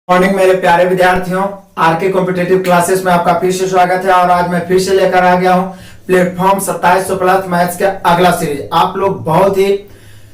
Morning मेरे प्यारे विद्यार्थियों, आरके कॉम्पिटिटिव क्लासेस में आपका फिर से स्वागत है। और आज मैं फिर से लेकर आ गया हूं प्लेटफॉर्म 2700 प्लस मैथ्स का अगला सीरीज। आप लोग बहुत ही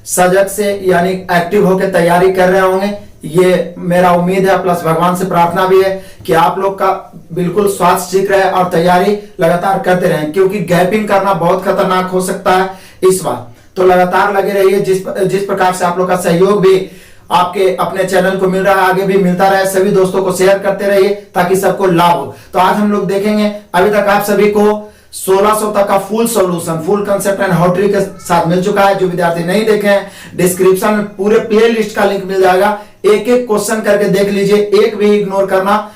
सजग से यानी एक्टिव होकर तैयारी कर रहे होंगे, ये मेरा उम्मीद है, प्लस भगवान से प्रार्थना भी है कि आप लोग का बिल्कुल स्वास्थ्य ठीक रहे और तैयारी लगातार करते रहें, क्योंकि गैपिंग करना बहुत खतरनाक हो सकता है इस बार। तो लगातार लगे रहिए। जिस प्रकार से आप लोग का सहयोग भी आपके अपने चैनल को मिल रहा है, आगे भी मिलता रहे। सभी दोस्तों को शेयर करते रहिए ताकि सबको लाभ हो। तो आज हम लोग देखेंगे, अभी तक आप सभी को 1600 तक का full solution, full concept and how trick के साथ मिल चुका है। जो विद्यार्थी नहीं देखे हैं, डिस्क्रिप्शन में पूरे प्ले लिस्ट का लिंक मिल जाएगा। एक एक क्वेश्चन करके देख लीजिए, एक भी इग्नोर करना,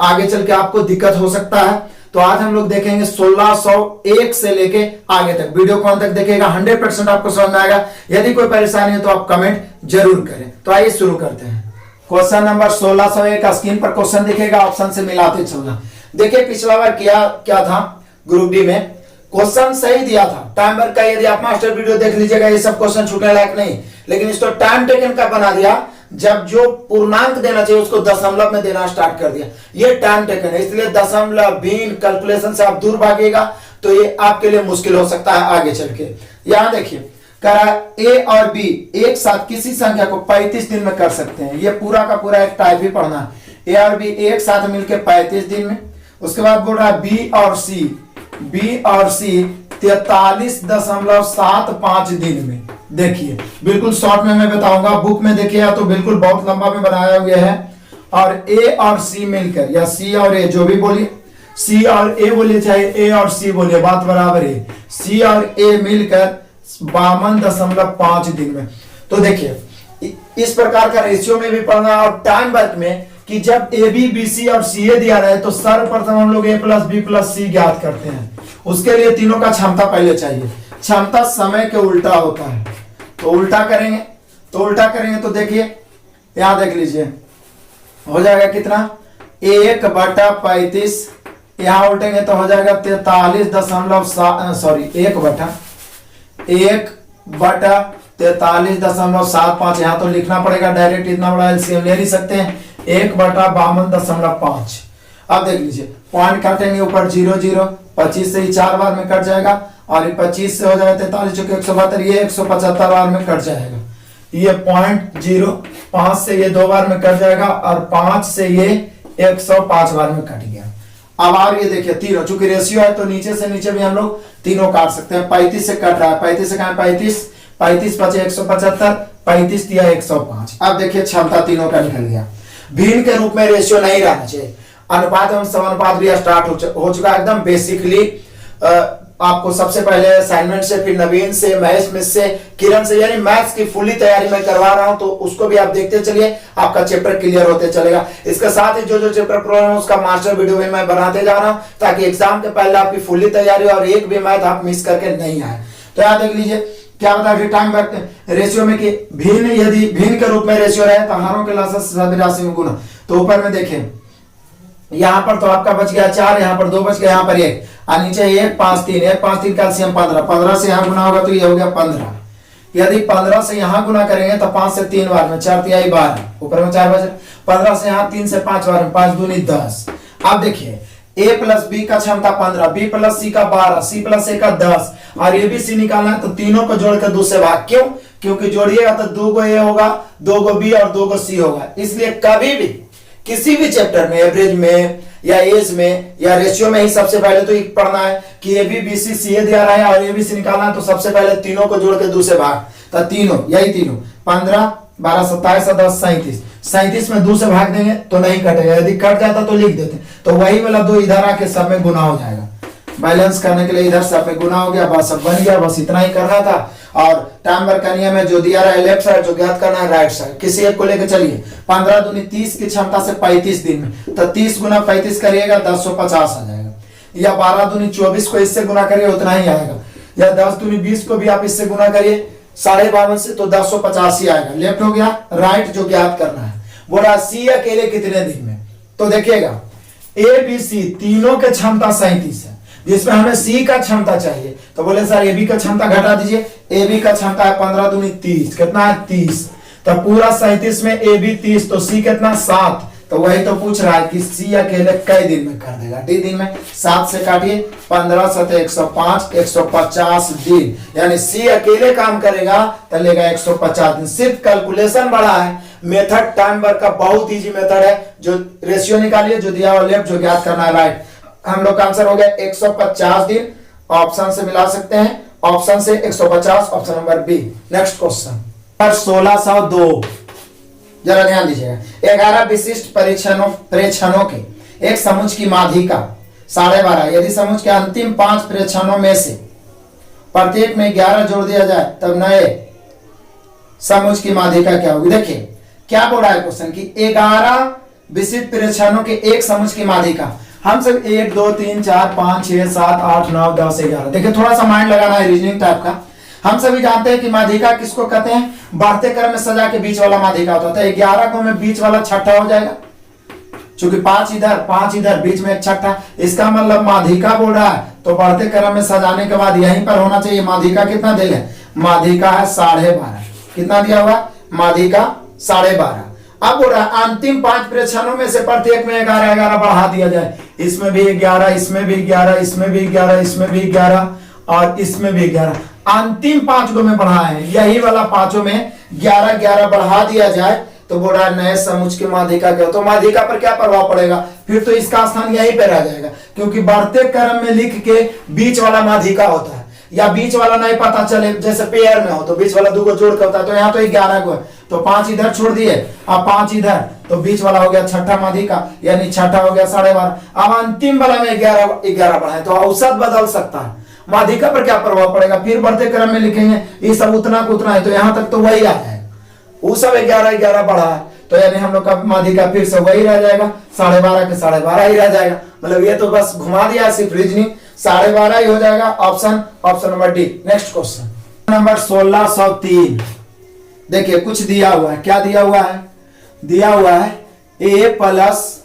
आगे चल के आपको दिक्कत हो सकता है। तो आज हम लोग देखेंगे 1601 से लेके आगे तक। वीडियो को अंत तक देखिएगा, 100% आपको समझ में आएगा। यदि कोई परेशानी है तो आप कमेंट जरूर करें। तो आइए शुरू करते हैं। क्वेश्चन नंबर 1601 स्क्रीन पर क्वेश्चन दिखेगा, ऑप्शन से मिलाते चलना। देखिए पिछला बार क्या था, ग्रुप डी में क्वेश्चन सही दिया था। टाइम वर्क का यदि आप मास्टर वीडियो देख लीजिएगा, ये सब क्वेश्चन छूटने लायक नहीं, लेकिन इसको टाइम टेकन का बना दिया। जब जो पूर्णांक देना चाहिए उसको दशमलव में देना स्टार्ट कर दिया। ये टाइम टेकन है, इसलिए दशमलव भिन्न कैलकुलेशन से आप दूर भागिएगा तो ये आपके लिए मुश्किल हो सकता है आगे चल के। यहां देखिए करा ए और बी एक साथ किसी संख्या को 35 दिन में कर सकते हैं। ये पूरा का पूरा एक टाइप ही पढ़ना है। ए और बी एक साथ मिलकर 35 दिन में। उसके बाद बोल रहा है बी और सी 43.75 दिन में। देखिए बिल्कुल शॉर्ट में मैं बताऊंगा, बुक में देखिए तो बिल्कुल बहुत लंबा में बनाया गया है। और ए और सी मिलकर, या सी और ए जो भी बोलिए, सी और ए बोलिए चाहे ए और सी बोलिए, बात बराबर है। सी और ए मिलकर 52.5 दिन में। तो देखिए इस प्रकार का रेशियो में भी पढ़ना, और टाइम वर्क में कि जब ए बी बी सी और सी ए दिया रहे तो सर्वप्रथम हम लोग ए प्लस बी प्लस सी ज्ञात करते हैं। उसके लिए तीनों का क्षमता पहले चाहिए। क्षमता समय के उल्टा होता है, तो उल्टा करेंगे तो देखिए यहां देख लीजिए हो जाएगा कितना, 1/35। यहां उल्टेंगे तो हो जाएगा 1/43.75। यहां तो लिखना पड़ेगा डायरेक्ट, इतना बड़ा एलसीएम ले नहीं सकते हैं। 1/52.5। अब देख लीजिए पॉइंट काटेंगे ऊपर 0 0, 25 से ही 4 बार में कट जाएगा, और 25 से हो जाएगा 43 चौके 172, ये 175 बार में कट जाएगा। ये 0.5 से ये 2 बार में कट जाएगा, और 5 से ये 105 बार में कट गया। अब और ये देखिए तीनों, चूंकि रेशियो है तो नीचे से नीचे भी हम लोग तीनों काट सकते हैं। 35 से कट रहा है, 35 से कहा 35 बचे 175, 35 दिया 105। अब देखिए क्षमता तीनों का निकल गया। भिन्न के रूप में रेशियो नहीं रहना चाहिए। अनुपात एवं समानुपात भी स्टार्ट हो चुका है एकदम बेसिकली। आपको सबसे पहले असाइनमेंट से, फिर नवीन से, महेश मिस से, किरण से, यानी मैथ्स की फुली तैयारी मैं करवा रहा हूं, तो उसको भी आप देखते चलिए, आपका चैप्टर क्लियर होते चलेगा। इसके साथ ही जो चैप्टर प्रॉब्लम है उसका मास्टर वीडियो भी मैं बनाते जा रहा हूं, ताकि एग्जाम के पहले आपकी फुली तैयारी और एक भी मैथ आप मिस करके नहीं आए। तो यहाँ देख लीजिए क्या बता टाइम रेशियो में कि भिन्न, यदि भिन्न के रूप में रेशियो रहे तो हारों के लसाअ सभी राशि में गुना। तो ऊपर में देखें यहां पर तो आपका बच गया 4, यहां पर 2 बच गया, यहां पर 1, और नीचे 1 5 3 कैल्शियम 15 से यहां गुना होगा तो ये हो गया 15। यदि 15 से यहां गुना करेंगे तो 5 से 3 बार में 4 तिहाई 12, ऊपर में 4 बचे। 15 से यहां 3 से 5 बार में 5 दूनी 10। अब देखिए ए प्लस बी का क्षमता 15, बी प्लस सी का 12, सी प्लस ए का 10, और ए बी सी निकालना है तो तीनों को जोड़कर 2 से भाग। क्यों? क्योंकि जोड़िएगा तो 2 गो ए होगा, 2 गो बी और 2 गो सी होगा। इसलिए कभी भी किसी भी चैप्टर में, एवरेज में या एज में या रेशियो में ही सबसे पहले तो एक पढ़ना है कि ए बी बी सी सी ए दिया रहा है और ए बी सी निकालना है, तो सबसे पहले तीनों को जोड़ के 2 से भाग। तो तीनों, यही तीनों 15 12 27 10 37, 37 में 2 से भाग देंगे तो नहीं कटेगा। यदि कट जाता तो लिख देते, तो वही वाला 2 इधर आके सब में गुना हो जाएगा। बैलेंस करने के लिए इधर सब में गुना हो गया, बस सब बन गया। बस इतना ही करना था। और टाइम वर्क का नियम है, जो दिया रहा है लेफ्ट साइड, जो ज्ञात करना है राइट साइड। किसी एक को लेकर चलिए। 15 दूनी 30 की क्षमता से 35 दिन में, तो 30 गुना 35 करिएगा 1050 आ जाएगा। या 12 दूनी 24 को इससे गुना करिए उतना ही आएगा। या 10 दूनी 20 को भी आप इससे गुना करिए 52.5 से, तो 1050 ही आएगा। लेफ्ट हो गया, राइट जो ज्ञात करना है। बोला सी अकेले कितने दिन में, तो देखिएगा ए बी सी तीनों के क्षमता 37 है, जिसमें हमें सी का क्षमता चाहिए। तो बोले सर ए बी का क्षमता घटा दीजिए। ए बी का क्षमता है 15 दूनी 30, कितना है 30, तो पूरा 37 में ए बी 30, तो सी कितना 7, तो वही तो पूछ रहा है कि सी अकेले कई दिन में कर देगा। डी दिन में 7 से काटिए 15 7 105 150 दिन, यानी सी अकेले काम करेगा तो लेगा 150 दिन। सिर्फ कैलकुलेशन बड़ा है, मेथड टाइम वर्क का बहुत इजी मेथड है। जो रेशियो निकालिए, जो दिया हुआ लेफ्ट, जो ज्ञात करना है राइट। हम लोग का आंसर हो गया 150 दिन। ऑप्शन से मिला सकते हैं, ऑप्शन से 150, option number B. Next question 1602, जरा ध्यान दीजिएगा। 11 विशिष्ट प्रेक्षणों के एक समुच्च की माध्यिका 12.5, यदि समुच्च के अंतिम 5 प्रेक्षणों में से प्रत्येक में 11 जोड़ दिया जाए तब नए समुच्च की माध्यिका क्या होगी। देखिए क्या बोल रहा है क्वेश्चन की 11 विशिष्ट प्रेक्षणों के एक समुच्च की माध्यिका। हम सब 1 2 3 4 5 6 7 8 9 10 11। देखिए थोड़ा सा माइंड लगाना है, रीजनिंग टाइप का। हम सभी जानते हैं कि माध्यिका किसको कहते हैं, बढ़ते क्रम में सजा के बीच वाला माध्यिका होता है। 11 को में बीच वाला छठा हो जाएगा, चूंकि 5 इधर बीच में एक छठा, इसका मतलब माध्यिका बोल रहा है तो बढ़ते क्रम में सजाने के बाद यहीं पर होना चाहिए। माध्यिका कितना दिया है, माध्यिका है 12.5। कितना दिया हुआ, माध्यिका 12.5। अब बोल रहा है अंतिम 5 प्रेक्षणों में से प्रत्येक में 11 बढ़ा दिया जाए। इसमें भी 11, इसमें भी 11, इसमें भी 11, इसमें भी 11 और इसमें भी 11। अंतिम 5 को में बढ़ा है, यही वाला 5 में 11 बढ़ा दिया जाए तो बोल रहा है नए समुच्च की माध्यिका क्या। तो माध्यिका पर क्या प्रभाव पड़ेगा, फिर तो इसका स्थान यहीं पे रह जाएगा, क्योंकि बढ़ते क्रम में लिख के बीच वाला माध्यिका होता है, या बीच वाला नहीं पता चले, जैसे पेयर में हो तो बीच वाला 2 को जोड़ के होता है। तो यहाँ तो 11 को है तो 5 इधर छोड़ दिए, अब 5 इधर, तो बीच वाला हो गया छठा माध्यिका, यानी छठा हो गया 12.5। अब अंतिम वाला में 11 बढ़ाए तो औसत बदल सकता है। माध्यिका पर क्या प्रभाव पड़ेगा, फिर बढ़ते क्रम में लिखेंगे ये सब उतना को उतना है, तो यहाँ तक तो वही आ जाएगा। वो सब 11 बढ़ा है तो यानी हम लोग का माध्यिका फिर से वही रह जाएगा, 12.5 के 12.5 ही रह जाएगा। मतलब ये तो बस घुमा दिया सिर्फ रीजनिंग, 12.5 ही हो जाएगा। Option number D. Next question number 1603। देखिए कुछ दिया हुआ है, क्या दिया हुआ है, दिया हुआ है a प्लस,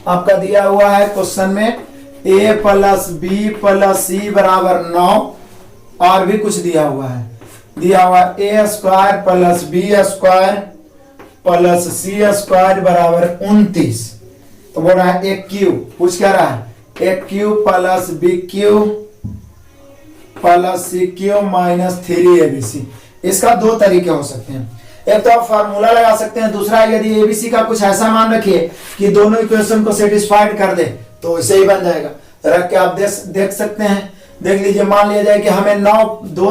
आपका दिया हुआ है क्वेश्चन में a प्लस बी प्लस सी बराबर 9, और भी कुछ दिया हुआ है, दिया हुआ a square plus B square plus C square बराबर 29। तो बोल रहा है एक क्यूब, पूछ क्या रहा है, एक cube plus B cube plus C cube minus 3abc। इसका 2 तरीके हो सकते हैं, एक तो आप फार्मूला लगा सकते हैं, दूसरा यदि एबीसी का कुछ ऐसा मान रखिए कि दोनों इक्वेशन को सेटिस्फाइड कर दे तो इसे ही बन जाएगा। रख के आप देख सकते हैं, देख लीजिए। मान लिया जाए कि हमें 9 2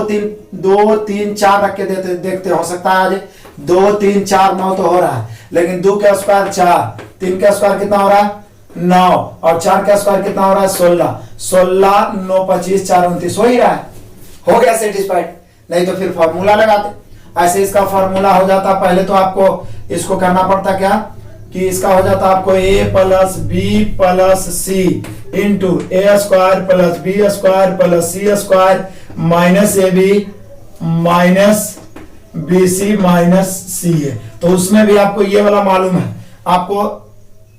3 4 रख के देखते हो सकता है आज 2 3 4 9 तो हो रहा है, लेकिन 2 का स्क्वायर 4, 3 का स्क्वायर कितना हो रहा है 9, और 4 का स्क्वायर कितना हो रहा है 16 9 25 4 29 हो ही रहा है, हो गया सेटिस्फाइड। नहीं तो फिर फॉर्मूला लगाते, ऐसे इसका फॉर्मूला हो जाता। पहले तो आपको इसको करना पड़ता क्या कि इसका हो जाता आपको a plus B plus C into A square plus B square plus C square minus A B minus B C minus C A. तो उसमें भी आपको ये वाला मालूम है, आपको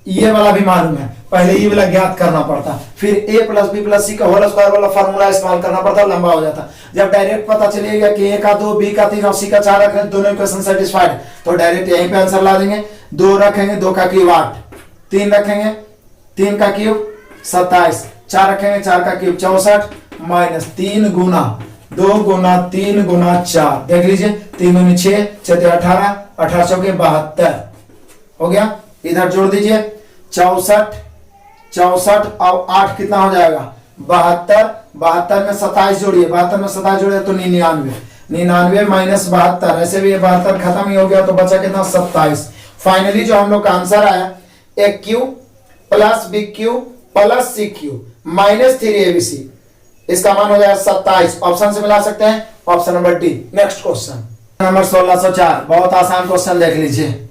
ये वाला भी मालूम है, पहले ये वाला ज्ञात करना पड़ता, फिर a प्लस बी प्लस सी का होल स्क्वायर वाला फॉर्मूला इस्तेमाल करना पड़ता, लंबा हो जाता। जब डायरेक्ट पता चलेगा कि a का 2 b का 3 और c का 4 रखें, दोनों इक्वेशन सेटिस्फाइड, तो डायरेक्ट यहीं पे आंसर ला देंगे। 2 रखेंगे 2 का क्यूब 8, 3 रखेंगे 3 का क्यूब 27, 4 रखेंगे 4 का क्यूब 64 माइनस 3 गुना 2 गुना 3 गुना 4, देख लीजिए 3 गुना 6 6 18 18 चौके 72 हो गया। इधर जोड़ दीजिए 64 और 8 कितना हो जाएगा 72, 72 में 27 जोड़िए, 72 में 27 जोड़िए तो 99 माइनस 72, ऐसे भी 72 खत्म ही हो गया तो बचा कितना 27। फाइनली जो हम लोग का आंसर आया A cube plus B cube plus C cube minus 3abc, इसका मान हो जाएगा 27। ऑप्शन से मिला सकते हैं, option number D. Next question number 1604, बहुत आसान क्वेश्चन देख लीजिए।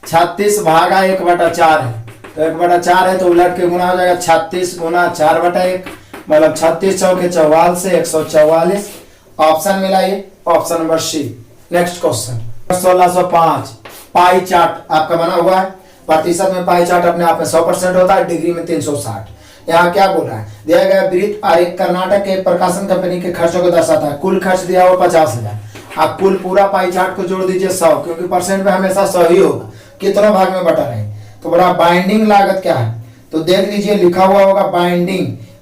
36 भागा 1/4 है, तो 1/4 है तो उलट के गुना हो जाएगा 36 गुना 4/1, मतलब 36 चौके 44 से 144। ऑप्शन मिलाइए, option number C. Next question 1605, pie chart आपका बना हुआ है। प्रतिशत में पाई चार्ट अपने आप में 100% होता है, डिग्री में 360। यहाँ क्या बोल रहा है, दिया गया वृत्त आरेख कर्नाटक के प्रकाशन कंपनी के खर्चों को दर्शाता है। कुल खर्च दिया हुआ 50,000। आप कुल पूरा पाई चार्ट को जोड़ दीजिए 100, क्योंकि परसेंट में हमेशा 100 ही होगा। कितनों भाग में बटा रहे। तो बोला बाइंडिंग लागत क्या है, तो देख लीजिए लिखा हुआ होगा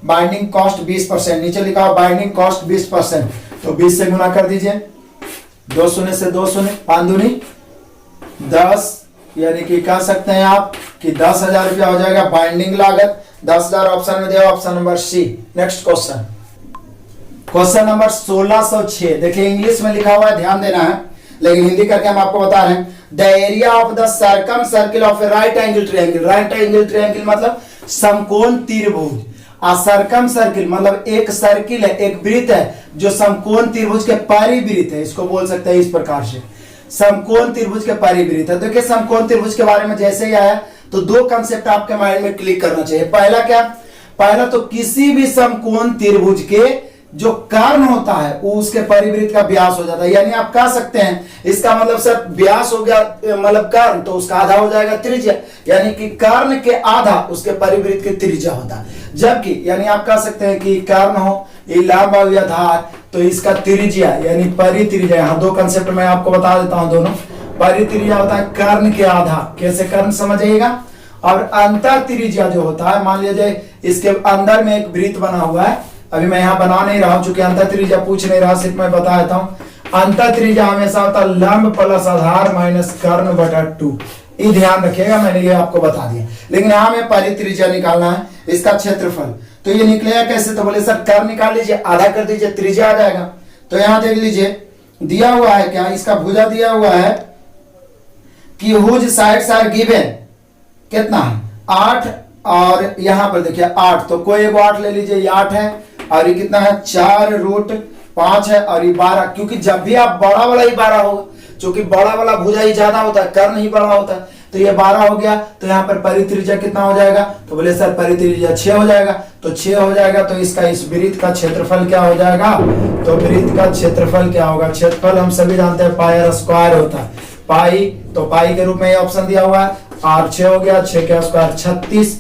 बाइंडिंग कॉस्ट 20%, नीचे लिखा हुआ बाइंडिंग कॉस्ट 20%, तो 20 से गुना कर दीजिए, 2 शून्य से 2 शून्य, 5 दूनी 10, यानी कि कह सकते हैं आप कि 10,000 रुपया हो जाएगा बाइंडिंग लागत। 10,000 ऑप्शन में दिया, option number C. Next question, question number 1606। देखिए इंग्लिश में लिखा हुआ है, ध्यान देना है, लेकिन हिंदी करके हम आपको बता रहे हैं। The area of the circum circle of A right angle triangle. Right angle triangle मतलब समकोण त्रिभुज। सर्कम सर्किल मतलब एक सर्किल है, एक वृत्त है जो समकोण त्रिभुज के परिवृत्त है, इसको बोल सकते हैं इस प्रकार से, समकोण त्रिभुज के परिवृत्त है। देखिए समकोण त्रिभुज के बारे में जैसे ही आया तो 2 कंसेप्ट आपके माइंड में क्लिक करना चाहिए। पहला क्या, पहला तो किसी भी समकोण त्रिभुज के जो कर्ण होता है वो उसके परिवृत्त का व्यास हो जाता है, यानी आप कह सकते हैं इसका मतलब सर व्यास हो गया मतलब कर्ण, तो उसका आधा हो जाएगा त्रिज्या, यानी कि कर्ण के आधा उसके परिवृत्त की त्रिज्या होता है। जबकि यानी आप कह सकते हैं कि कर्ण हो ये लंब और या धार, तो इसका त्रिज्या यानी परित्रिज्या, यहाँ 2 कंसेप्ट मैं आपको बता देता हूं दोनों। परित्रिज्या होता है कर्ण के आधा, कैसे कर्ण समझिएगा, और अंतर त्रिज्या जो होता है, मान लीजिए इसके अंदर में एक वृत्त बना हुआ है, अभी मैं यहाँ बना नहीं रहा हूं चूंकि अंतर त्रिज्या पूछ नहीं रहा, सिर्फ मैं बता देता हूं। अंतर त्रिज्या हमेशा होता है लंब प्लस आधार माइनस कर्ण बटा 2, ये ध्यान रखिएगा, मैंने ये आपको बता दिया। लेकिन यहाँ हमें परित्रिज्या निकालना है, इसका क्षेत्रफल, तो ये निकलेगा कैसे, तो बोले सर कर्ण निकाल लीजिए, आधा कर दीजिए, त्रिज्या आ जाएगा। तो यहाँ देख लीजिए दिया हुआ है क्या, इसका भुजा दिया हुआ है कि हुज साइड्स आर गिवन, कितना है 8, और यहाँ पर देखिए 8, तो कोई एक 8 ले लीजिए, ये 8 है, और ये कितना है 4√5 है, और ये 12, क्योंकि जब भी आप बड़ा वाला ही 12 होगा, क्योंकि बड़ा वाला भुजा ही ज्यादा होता है, कर्ण ही बड़ा होता है, तो ये 12 हो गया। तो यहाँ पर परित्रिज्या कितना हो जाएगा, तो बोले सर परित्रिज्या 6 हो जाएगा, तो 6 हो जाएगा, तो इसका इस वृत्त का क्षेत्रफल क्या हो जाएगा, तो वृत्त का क्षेत्रफल क्या होगा, क्षेत्रफल हम सभी जानते हैं पाई आर स्क्वायर होता है, पाई, तो पाई के रूप में ये ऑप्शन दिया हुआ है, और 6 हो गया, 6 का स्क्वायर 36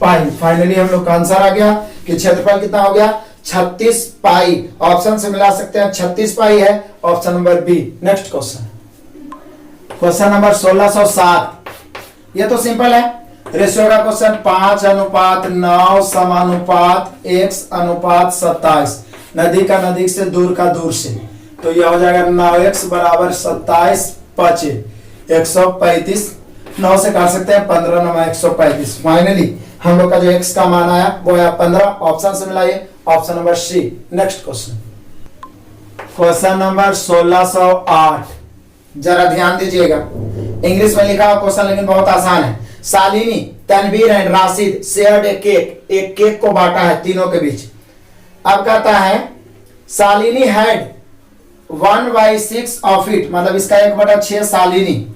पाई। फाइनली हम लोग का आंसर आ गया कि क्षेत्रफल कितना हो गया 36 पाई। ऑप्शन से मिला सकते हैं 36 पाई है, option number B. Next question, question number 1607। ये तो सिंपल है, रेशियो का क्वेश्चन, 5:9 समानुपात x अनुपात 27, नदी का नदी से दूर का दूर से, तो यह हो जाएगा 9x बराबर 27 5 135, 9 से काट सकते हैं 15 9 135। फाइनली हम लोग का जो x का मान आया वो है 15, ऑप्शन से मिलाइए, option number C. Next question, question number 1608, जरा ध्यान दीजिएगा, इंग्लिश में लिखा हुआ क्वेश्चन लेकिन बहुत आसान है। Shalini, Tanveer and Rashid shared a cake, एक केक को बांटा है तीनों के बीच। अब कहता है शालिनी हैड 1/6 ऑफ इट, मतलब इसका 1/6 शालिनी,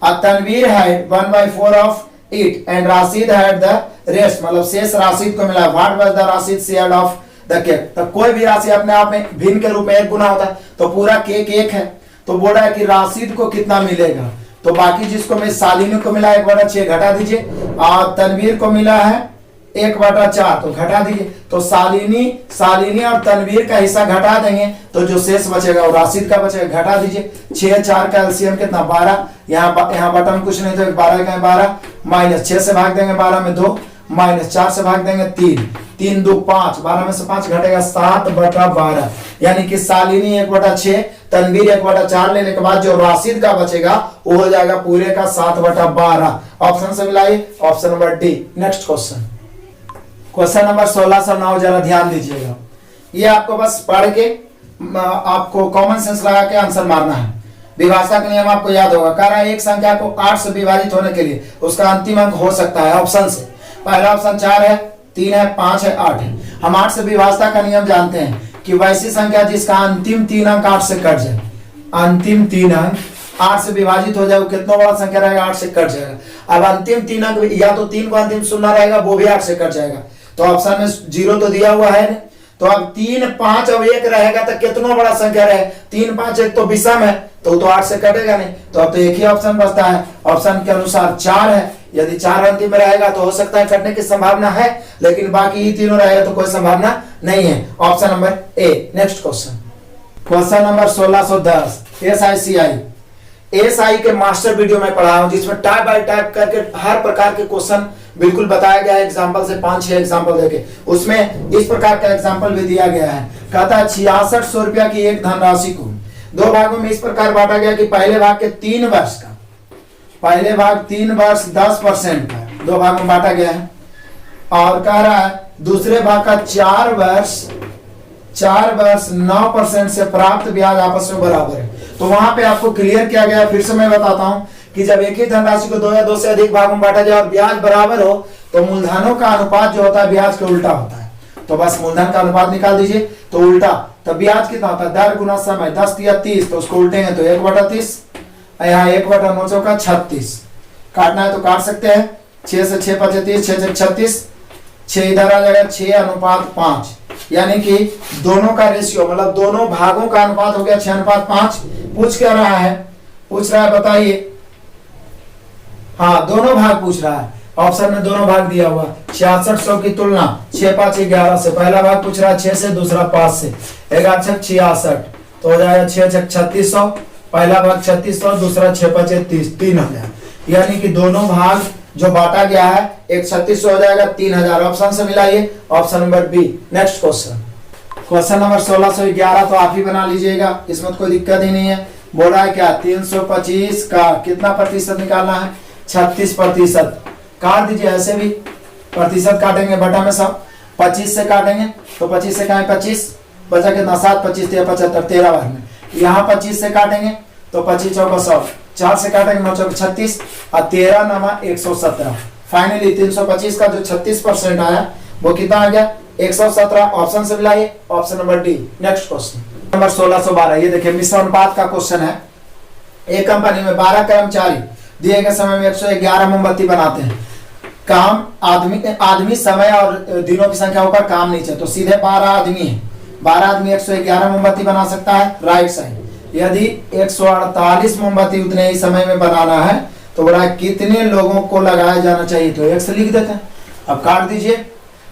और Tanveer had 1/4 of it and Rashid had the rest, मतलब शेष राशिद को मिला। What was the Rashid shared of the cake, तो कोई भी राशि अपने आप में भिन्न के रूप में 1 गुना होता है, तो पूरा केक 1 है, तो बोल रहा है कि राशिद को कितना मिलेगा, तो बाकी जिसको मैं शालिनी को मिला 1/6 घटा दीजिए, और तनवीर को मिला है 1/4 तो घटा दीजिए, तो शालिनी और तनवीर का हिस्सा घटा देंगे, तो जो शेष बचेगा वो राशिद का बचेगा, घटा दीजिए। 6 4 का एलसीएम कितना 12, यहाँ बटन कुछ नहीं तो 12 का 12, माइनस 6 से भाग देंगे 12 में 2, माइनस 4 से भाग देंगे 3, 3 2 5, 12 में से 5 घटेगा 7/12, यानी कि शालिनी 1/6, तनवीर 1/4 लेने के बाद जो राशिद का बचेगा वो हो जाएगा पूरे का 7/12। ऑप्शन से मिलाइए, option number D. Next question, question number 1609, जरा ध्यान दीजिएगा, ये आपको बस पढ़ के आपको कॉमन सेंस लगा के आंसर मारना है। विभाषा का नियम आपको याद होगा, कह रहा है एक संख्या को 8 से विभाजित होने के लिए उसका अंतिम अंक हो सकता है ऑप्शन से, पहला ऑप्शन 4 है, 3 है, 5 है, 8 है। हम 8 से विभाषा का नियम जानते हैं कि वैसी संख्या जिसका अंतिम 3 अंक 8 से कट जाए, अंतिम 3 अंक 8 से विभाजित हो जाए, वो कितना बड़ा संख्या रहेगा 8 से कट जाएगा। अब अंतिम 3 अंक या तो 3 को अंतिम सुनना रहेगा, वो भी 8 से कट जाएगा, तो ऑप्शन में 0 तो दिया हुआ है, तो अब 3 5 और 1 रहेगा तो कितना बड़ा संख्या रहे, 3 5 1 तो विषम है, तो 8 से कटेगा नहीं, तो अब तो एक ही ऑप्शन बचता है, ऑप्शन के अनुसार 4 है। यदि 4 अंतिम में रहेगा तो हो सकता है कटने की संभावना है, लेकिन बाकी ये तीनों रहेगा तो कोई संभावना नहीं है, option number A. Next question, question number 1610, SICI, ASI के मास्टर वीडियो में पढ़ाया हूं, जिसमें टाइप बाय टाइप करके हर प्रकार के क्वेश्चन बिल्कुल बताया गया है, एग्जाम्पल से 5-6 एग्जाम्पल देके। उसमें इस प्रकार का एग्जाम्पल भी दिया गया है। कहता है 6600 रुपया की एक धनराशि को 2 भागों में इस प्रकार बांटा गया कि पहले भाग के 3 वर्ष का, पहले भाग 3 वर्ष 10% का 2 भाग में बांटा गया है, और कह रहा है दूसरे भाग का 4 वर्ष 9% से प्राप्त ब्याज आपस में बराबर है। तो वहां पे आपको क्लियर किया गया, फिर से मैं बताता हूं कि जब एक ही धनराशि को 2 या 2 से अधिक भागों में बांटा जाए और ब्याज बराबर हो तो मूलधनों का अनुपात जो होता है ब्याज के उल्टा होता है। तो बस मूलधन का अनुपात निकाल दीजिए, तो उल्टा, तो ब्याज कितना होता है, दर गुना समय, 10 या 30, तो उसको उल्टेंगे तो 1/30, यहाँ 1/9 चौका 36, काटना है तो काट सकते हैं। 6 से 6 5 30, 6 से 36, 6 इधर आ जाएगा, 6:5, यानी कि दोनों का रेशियो मतलब दोनों भागों का अनुपात हो गया 6:5। पूछ क्या रहा है, पूछ रहा है बताइए, हाँ दोनों भाग पूछ रहा है, ऑप्शन में दोनों भाग दिया हुआ। 6600 की तुलना 6 5 11 से, पहला भाग पूछ रहा है 6 से, दूसरा 5 से, 11 6 66, तो हो जाएगा 6 6 3600, पहला भाग 3600, दूसरा 6 5 30, 3000, यानी कि दोनों भाग जो बांटा गया है एक 3600 हो जाएगा, 3000 ऑप्शन से मिलाइए, option number B. Next question, question number 1611 तो आप ही बना लीजिएगा, इसमें कोई दिक्कत ही नहीं है। बोल रहा है क्या, 325 का कितना प्रतिशत निकालना है, 36%। काट दीजिए, ऐसे भी प्रतिशत काटेंगे बटा में सब, 25 से काटेंगे तो 25 से कहें 25, बचा कितना 7 25 75, 13 बार में। यहाँ 25 से काटेंगे तो 25 चौका 100, 4 से काटेंगे 9 चौका 36, और 13 नमा 117। फाइनली 325 का जो 36% आया वो कितना आ गया, 117। ऑप्शन से मिलाइए, option number D. Next question number 1612, ये देखिए मिश्र अनुपात का क्वेश्चन है। एक कंपनी में 12 कर्मचारी दिए गए समय में 111 मोमबत्ती बनाते हैं। काम आदमी समय और दिनों की संख्या ऊपर काम नीचे, तो सीधे 12 आदमी है, 12 आदमी 111 मोमबत्ती बना सकता है, राइट साइड। यदि 148 मोमबत्ती उतने ही समय में बनाना है तो बोला कितने लोगों को लगाया जाना चाहिए, तो 1 से लिख देते हैं। अब काट दीजिए,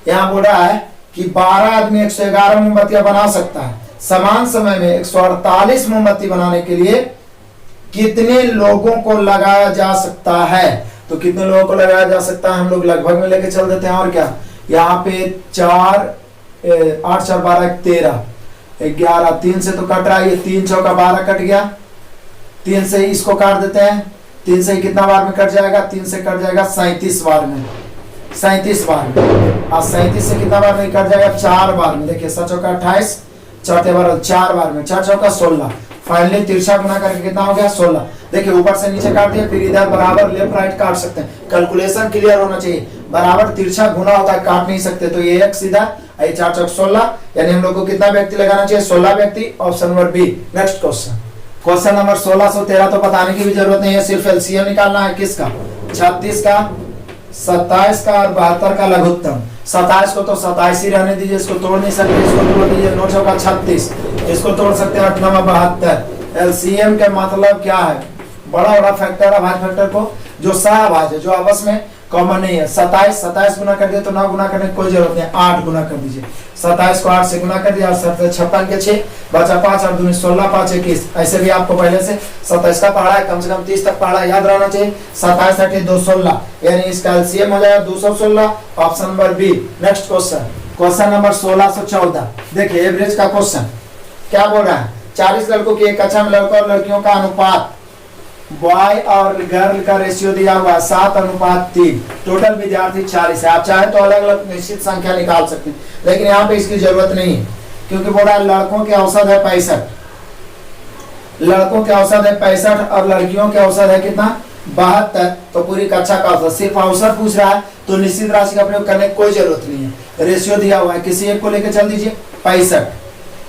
यहाँ बोल रहा है कि 12 आदमी 111 मोमबत्तियां बना सकता है, समान समय में 148 मोमबत्ती बनाने के लिए कितने लोगों को लगाया जा सकता है। तो कितने लोगों को लगाया जा सकता है हम लोग लगभग में लेके चल देते हैं, और क्या, यहाँ पे 4 8 4 12 13 11, 3 से तो कट रहा है, ये 3 चौका 12 कट गया, 3 से इसको काट देते हैं, 3 से कितना बार में कट जाएगा, 3 से कट जाएगा 37 बार में, 37 बार में, और 37 से कितना बार में कट जाएगा, 4 बार में। देखिए 7 चौका 28, चौथे बार 4 बार में, 4 चौका 16, फाइनली तिरछा गुना करके कितना हो गया 16। देखिए ऊपर से नीचे काट दिया, फिर इधर बराबर लेफ्ट राइट काट सकते हैं, कैलकुलेशन क्लियर होना चाहिए। बराबर तिरछा गुना होता है, काट नहीं सकते, तो ये एक सीधा, ये 4 चौक 16, यानी हम लोग को कितना व्यक्ति लगाना चाहिए, 16 व्यक्ति, option number B. Next question, question number 1613 तो बताने की भी जरूरत नहीं है, सिर्फ एलसीएम निकालना है। किसका, 36 का, 27 का और 72 का लघुत्तम। 27 को तो 27 ही रहने दीजिए, इसको तोड़ नहीं सकते, इसको तोड़ दीजिए, 9 चौका 36, इसको तोड़ सकते हैं 8 9 72। एलसीएम का मतलब क्या है, बड़ा बड़ा फैक्टर, अभाज्य फैक्टर को जो सहअभाज्य जो आपस में कॉमन नहीं है। 27 गुना कर दिया तो 9 गुना करने की कोई जरूरत नहीं, 8 गुना कर दीजिए। 27 को 8 से गुना कर दिया, 56 के 6 बचा 5 और 2 16 5 21। ऐसे भी आपको पहले से 27 का पढ़ा है, कम से कम 30 तक पढ़ा, याद रहना चाहिए। 27 8 216, यानी इसका एलसीएम हो जाएगा 216, option number B. Next question, question number 1614, देखिए एवरेज का क्वेश्चन क्या बोल रहा है, 40 लड़कों की एक कक्षा में लड़कों और लड़कियों का अनुपात, बॉय और गर्ल का रेशियो दिया हुआ है 7:3, टोटल विद्यार्थी 40 है। आप चाहे तो अलग अलग निश्चित संख्या निकाल सकते हैं, लेकिन यहाँ पे इसकी जरूरत नहीं है, क्योंकि बोल रहा है लड़कों के औसत है 65, लड़कों के औसत है 65 और लड़कियों के औसत है कितना 72, तो पूरी कक्षा का औसत, सिर्फ औसत पूछ रहा है तो निश्चित राशि का प्रयोग करने की कोई जरूरत नहीं है। रेशियो दिया हुआ है, किसी एक को लेकर चल दीजिए 65।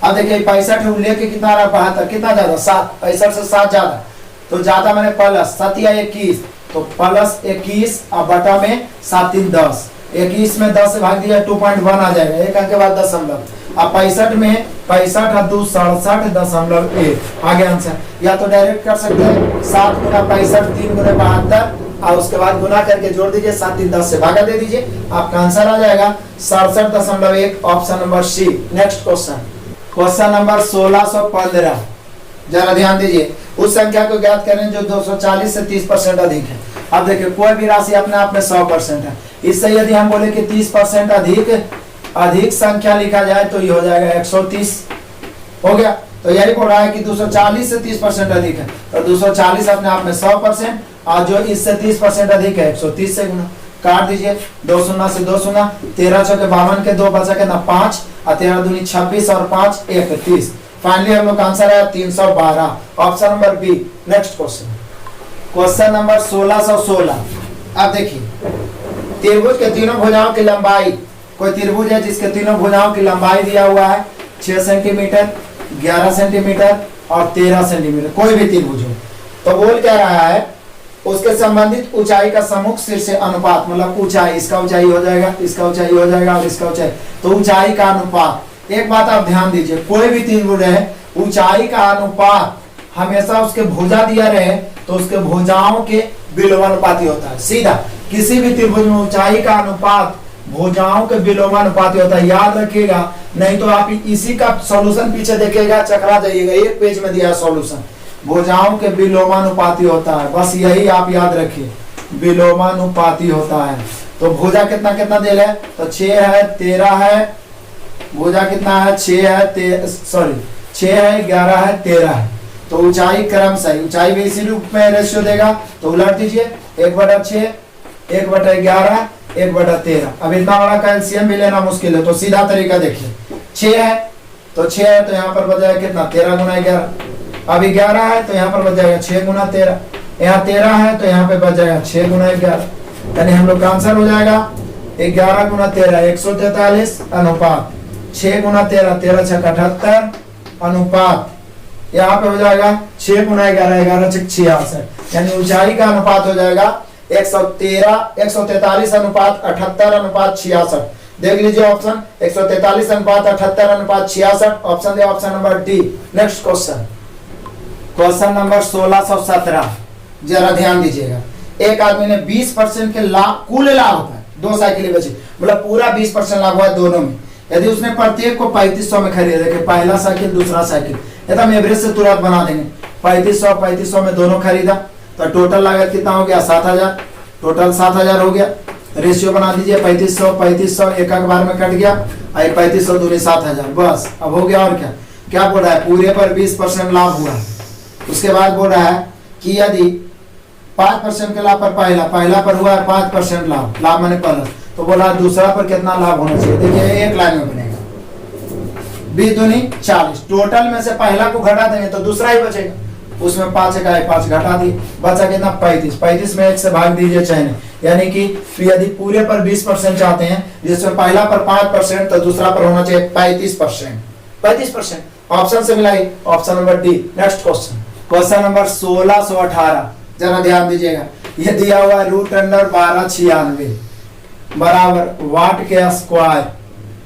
अब देखिए 65 लेके कितना रहा 72, कितना ज्यादा 7, 65 से 7 ज्यादा, तो ज्यादा मैंने प्लस 7 या 21, तो प्लस 21 और बटा में 7 3 10, 21 में 10 से भाग दिया 2.1 आ जाएगा, एक अंक के बाद दशमलव। अब 65 में 65 और 2 67.1 आगे आंसर, या तो डायरेक्ट कर सकते हैं 7 गुना 65 3 गुना 72 और उसके बाद गुना करके जोड़ दीजिए 7 3 10 से भागा दे दीजिए, आपका आंसर आ जाएगा 67.1, option number C. Next question, question number 1615, जरा ध्यान दीजिए, उस संख्या को ज्ञात करें जो 240 से 30% अधिक है। अब देखिए कोई भी राशि अपने आप में 100% है, इससे यदि हम बोले कि 30% अधिक संख्या लिखा जाए तो ये हो जाएगा 130 हो गया। तो यही बोल रहा है कि 240 से 30% अधिक है, तो 240 अपने आप में 100% और जो इससे 30% अधिक है 130 से गुना। काट दीजिए, 2 शून्य से 2 शून्य, 13 चौके 52 के 2 बचा के ना 5 और 13 दूनी 26 और 5 31। फाइनली हम लोग का आंसर है 312, option number B. Next question number 1616। अब देखिए, त्रिभुज के तीनों भुजाओं की लंबाई, कोई त्रिभुज है जिसके तीनों भुजाओं की लंबाई दिया हुआ है 6 सेंटीमीटर, 11 सेंटीमीटर और 13 सेंटीमीटर, कोई भी त्रिभुज हो, तो बोल क्या रहा है उसके संबंधित ऊंचाई का सम्मुख शीर्ष अनुपात, मतलब ऊंचाई, इसका ऊंचाई हो जाएगा, इसका ऊंचाई हो जाएगा और इसका ऊंचाई, तो ऊंचाई का अनुपात। एक बात आप ध्यान दीजिए, कोई भी त्रिभुज है ऊंचाई का अनुपात हमेशा उसके भुजा दिया रहे तो उसके भुजाओं के विलोमानुपाती होता है। सीधा किसी भी त्रिभुज में ऊंचाई का अनुपात भुजाओं के विलोमानुपाती होता है, याद रखिएगा, नहीं तो आप इसी का सॉल्यूशन पीछे देखिएगा चकरा जाइएगा। एक पेज में दिया सॉल्यूशन, भुजाओं के विलोमानुपाती होता है, बस यही आप याद रखिए, विलोमानुपाती होता है। तो भुजा कितना कितना दे रहे, तो 6 है 13 है, भुजा कितना है 6 है 6 है 11 है 13 है, तो ऊंचाई क्रम से ऊंचाई भी इसी रूप में रेशियो देगा। तो उलट दीजिए, 1/6 1/11 1/13। अब इतना बड़ा का एलसीएम भी लेना मुश्किल है, तो सीधा तरीका देखिए, 6 है तो 6 है तो यहाँ पर बच जाएगा कितना 13 गुना 11, अब 11 है तो यहाँ पर बच जाएगा 6 गुना 13, यहाँ 13 है तो यहाँ पे बच जाएगा 6 गुना 11, यानी हम लोग का आंसर हो जाएगा 11 गुना 13 143 अनुपात 6 गुना 13 13 6 78 अनुपात, यहाँ पे हो जाएगा 6 गुना 11 11 6 66, यानी ऊंचाई का अनुपात हो जाएगा 143 अनुपात 78 अनुपात 66। देख लीजिए ऑप्शन 143 अनुपात 78 अनुपात 66, ऑप्शन दे option number D. Next question number 1617, जरा ध्यान दीजिएगा। एक आदमी ने 20% के लाभ, कुल लाभ होता है, 2 साइकिल बची, मतलब पूरा 20% लाभ हुआ है दोनों में। यदि उसने प्रत्येक को 3500 में खरीदा, कि पहला साइकिल दूसरा साइकिल, एकदम एवरेज से तुरंत बना देंगे, 3500 में दोनों खरीदा, तो टोटल लागत कितना हो गया 7000, टोटल 7000 हो गया। रेशियो बना दीजिए, 3500 एक बार में कट गया, 3500 दूनी 7000, बस अब हो गया। और क्या बोल रहा है, पूरे पर 20% लाभ हुआ। उसके बाद बोल रहा है कि यदि 5% के लाभ पर पहला पर हुआ है 5% लाभ माने प्लस, तो बोला दूसरा पर कितना लाभ होना चाहिए। देखिए एक लाइन में बनेगा, 20 दूनी 40, टोटल में से पहला को घटा देंगे तो दूसरा ही बचेगा, उसमें 5 का है 5 घटा दी, बचा कितना 35 में 1 से भाग दीजिए चयन, यानी कि यदि पूरे पर 20% चाहते हैं जिसमें पहला पर 5% तो दूसरा पर होना चाहिए 35%। ऑप्शन से मिलाई, option number D. Next question number 1618, जरा ध्यान दीजिएगा। ये दिया हुआ है √1296 बराबर वाट के स्क्वायर,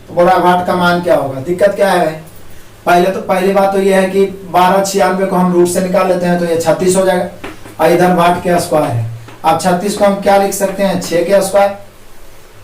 तो बोला वाट का मान क्या होगा। दिक्कत क्या है, पहली बात तो यह है कि 1296 को हम रूट से निकाल लेते हैं तो ये 36 हो जाएगा, और इधर वाट के स्क्वायर है। अब 36 को हम क्या लिख सकते हैं 6 के स्क्वायर,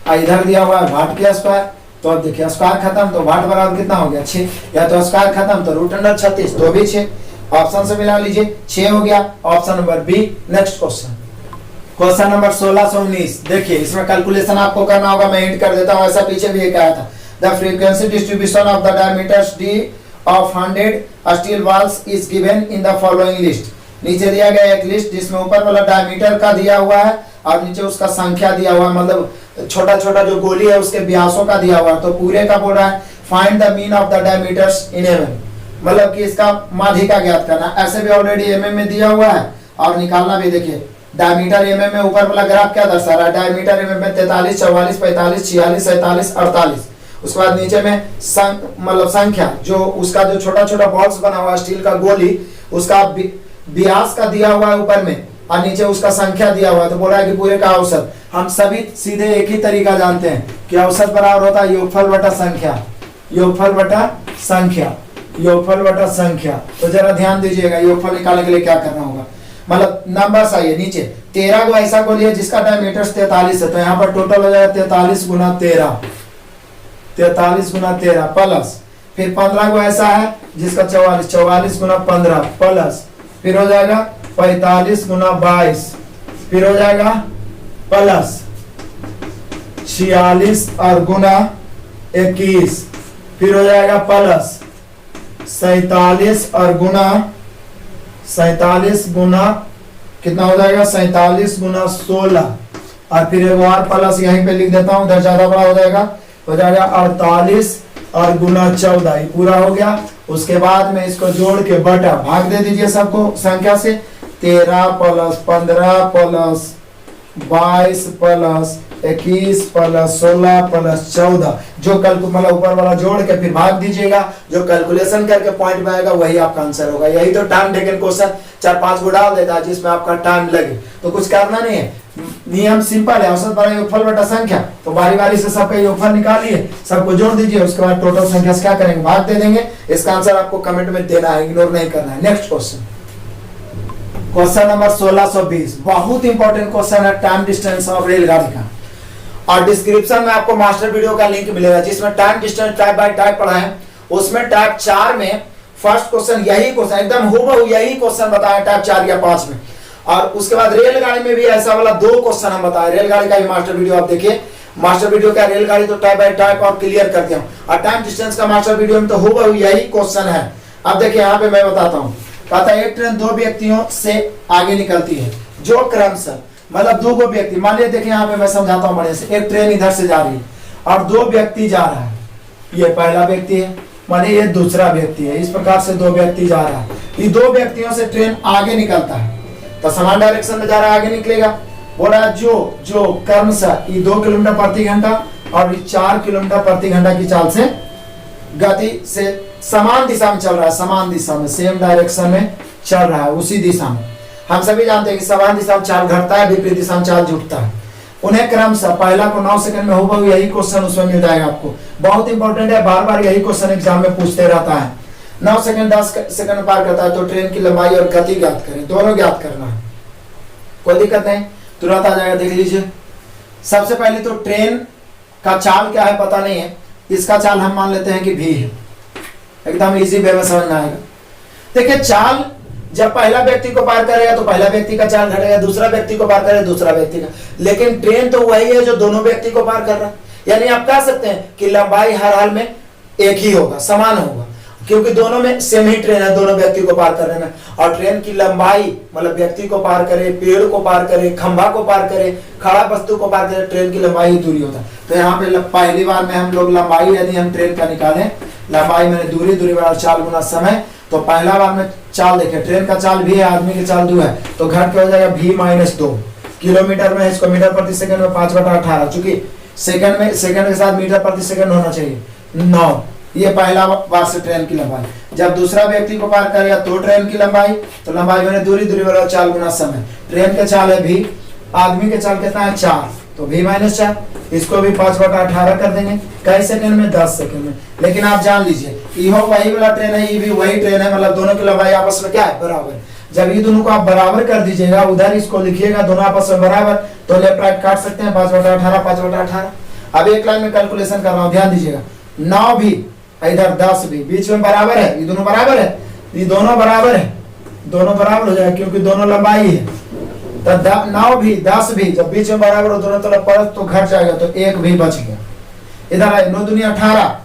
और इधर दिया हुआ है वाट के स्क्वायर, तो अब देखिए स्क्वायर खत्म तो वाट बराबर कितना हो गया 6, या तो स्क्वायर खत्म तो √36 तो भी 6, ऑप्शन से मिला लीजिए 6 हो गया, option number B. Next question number 1619, देखिए इसमें कैलकुलेशन आपको करना होगा, मैं हिंट कर देता हूँ, ऐसा पीछे भी एक आया था। The frequency distribution of the diameters D of 100 steel balls is given in the following list. नीचे दिया गया एक लिस्ट जिसमें ऊपर वाला डायमीटर का दिया हुआ है और नीचे उसका संख्या दिया हुआ है, मतलब छोटा छोटा जो गोली है उसके व्यासों का दिया हुआ है। तो पूरे का बोल रहा है find the mean of the diameters in MM, मतलब कि इसका माध्यिका ज्ञात करना। ऐसे भी ऑलरेडी एमएम में दिया हुआ है और निकालना भी। देखिए डायमीटर एमएम में ऊपर वाला ग्राफ क्या दर्शा रहा है, डायमीटर एमएम में 43 44 45 46 47 48। उसके बाद नीचे में मतलब संख्या, जो उसका जो छोटा छोटा बॉल्स बना हुआ है स्टील का गोली, उसका व्यास का दिया हुआ है ऊपर में, और नीचे उसका संख्या दिया हुआ है। तो बोल रहा है कि पूरे का औसत, हम सभी सीधे एक ही तरीका जानते हैं कि औसत बराबर होता है योगफल बटा संख्या, योगफल बटा संख्या, योगफल बटा संख्या। तो जरा ध्यान दीजिएगा, योगफल निकालने के लिए क्या करना होगा, मतलब नंबर आइए नीचे 13 को ऐसा गोली है जिसका डायमीटर 43 है, तो यहाँ पर टोटल हो जाएगा 43 गुना 13 प्लस फिर 15 को ऐसा है जिसका 44, 44 गुना 15 प्लस फिर हो जाएगा 45 गुना 22, फिर हो जाएगा प्लस 46 और गुना 21, फिर हो जाएगा प्लस 47 और गुना 47 गुना कितना हो जाएगा 47 गुना 16 और फिर एक बार प्लस यहीं पे लिख देता हूं, उधर ज्यादा बड़ा हो जाएगा 48 और गुना 14, ये पूरा हो गया। उसके बाद में इसको जोड़ के बटा भाग दे दीजिए सबको संख्या से, 13 plus 15 plus 22 plus 21 plus 16 plus 14, जो मतलब ऊपर वाला जोड़ के फिर भाग दीजिएगा, जो कैलकुलेशन करके पॉइंट में आएगा वही आपका आंसर होगा। यही तो टाइम टेकन क्वेश्चन 4-5 को डाल देता है जिसमें आपका टाइम लगे, तो कुछ करना नहीं है, नियम सिंपल है, औसत बड़ा योगफल बटा संख्या। तो बारी बारी से सबका योगफल निकालिए, सबको जोड़ दीजिए, उसके बाद टोटल संख्या से क्या करेंगे, भाग दे देंगे। इसका आंसर आपको कमेंट में देना है, इग्नोर नहीं करना है। नेक्स्ट क्वेश्चन, क्वेश्चन नंबर 1620, बहुत इंपॉर्टेंट क्वेश्चन है टाइम डिस्टेंस ऑफ रेलगाड़ी का, और डिस्क्रिप्शन में आपको मास्टर वीडियो का लिंक मिलेगा जिसमें time distance type bye type पढ़ा है। उसमें टाइप 4 में फर्स्ट क्वेश्चन यही क्वेश्चन एकदम हूबहू यही क्वेश्चन बताया टाइप 4 या 5 में, और उसके बाद रेलगाड़ी में भी ऐसा वाला 2 क्वेश्चन हम बताए। रेलगाड़ी का भी मास्टर वीडियो आप देखिए, मास्टर वीडियो का रेलगाड़ी तो टाइप बाय टाइप और क्लियर कर दिया, और टाइम डिस्टेंस का मास्टर वीडियो में तो हूबहू यही क्वेश्चन है। अब देखिए यहाँ पे मैं बताता हूँ, कहता है एक ट्रेन 2 व्यक्तियों से आगे निकलती है जो क्रमशः मतलब 2 व्यक्ति, मान लिया देखिए यहाँ पे मैं समझाता हूँ बढ़िया से, एक ट्रेन इधर से जा रही है और 2 व्यक्ति जा रहा है, ये पहला व्यक्ति है माने ये दूसरा व्यक्ति है, इस प्रकार से 2 व्यक्ति जा रहा है। ये 2 व्यक्तियों से ट्रेन आगे निकलता है तो समान डायरेक्शन में जा रहा है, आगे निकलेगा। बोला जो क्रमशः ये 2 किलोमीटर प्रति घंटा और 4 किलोमीटर प्रति घंटा की चाल से गति से समान दिशा में चल रहा है, समान दिशा में सेम डायरेक्शन में चल रहा है, उसी दिशा में। हम सभी जानते हैं कि समान दिशा में चाल घटता है, विपरीत दिशा में चाल जुटता है। उन्हें क्रमशः पहला को 9 सेकंड में होगा, यही क्वेश्चन उसमें मिल जाएगा आपको, बहुत इंपॉर्टेंट है, बार बार यही क्वेश्चन एग्जाम में पूछते रहता है। 9 सेकंड 10 सेकंड पार करता है तो ट्रेन की लंबाई और गति ज्ञात करें, दोनों ज्ञात करना है, कोई दिक्कत नहीं, तुरंत आ जाएगा। देख लीजिए, सबसे पहले तो ट्रेन का चाल क्या है पता नहीं है, इसका चाल हम मान लेते हैं कि भी है, एकदम इजी वे में समझ में आएगा। देखिए चाल जब पहला व्यक्ति को पार करेगा तो पहला व्यक्ति का चाल घटेगा, दूसरा व्यक्ति को पार करेगा दूसरा व्यक्ति का, लेकिन ट्रेन तो वही है जो दोनों व्यक्ति को पार कर रहा है। यानी आप कह सकते हैं कि लंबाई हर हाल में एक ही होगा, समान होगा, क्योंकि दोनों में सेम ही ट्रेन है दोनों व्यक्ति को पार करने में। और ट्रेन की लंबाई मतलब व्यक्ति को पार करे, पेड़ को पार करे, खंभा को पार करे, खड़ा वस्तु को पार करे, ट्रेन की लंबाई ही दूरी होता है। तो यहाँ पे पहली बार में हम लोग लंबाई यदि हम ट्रेन का निकालें, लंबाई में दूरी, दूरी बराबर चाल गुना समय, तो पहला बार में चाल देखें, ट्रेन का चाल भी है, आदमी की चाल 2 है, तो घट के हो जाएगा v-2। किलोमीटर में इसको मीटर प्रति सेकंड में 5/18, चूंकि सेकंड में सेकंड के साथ मीटर प्रति सेकंड होना चाहिए 9। ये पहला बार से ट्रेन की लंबाई। जब दूसरा व्यक्ति को पार करेगा तो ट्रेन की लंबाई, तो लंबाई में दूरी, दूरी बराबर चाल गुना समय। ट्रेन के चाल है भी, आदमी के चाल कितना है 4, तो v-4, इसको भी 5/18 कर देंगे, कई सेकंड में 10 सेकंड में। लेकिन आप जान लीजिए ये वही वाला ट्रेन है, ये भी वही ट्रेन है, मतलब दोनों की लंबाई आपस में क्या है, बराबर। जब ये दोनों को आप बराबर कर दीजिएगा, उधर इसको लिखिएगा दोनों आपस में बराबर, तो लेफ्ट राइट काट सकते हैं, 5/18 5/18। अब एक लाइन में कैलकुलेशन कर रहा हूं, ध्यान दीजिएगा, 9 भी इधर 10 भी बीच में बराबर है, ये दोनों बराबर है, ये दोनों बराबर है, दोनों बराबर हो जाएगा क्योंकि दोनों लंबाई है। तो 9 भी 10 भी जब बीच में बराबर हो दोनों तरफ परत तो घट जाएगा, तो 1 भी बच गया। इधर आए 9 दूनी 18,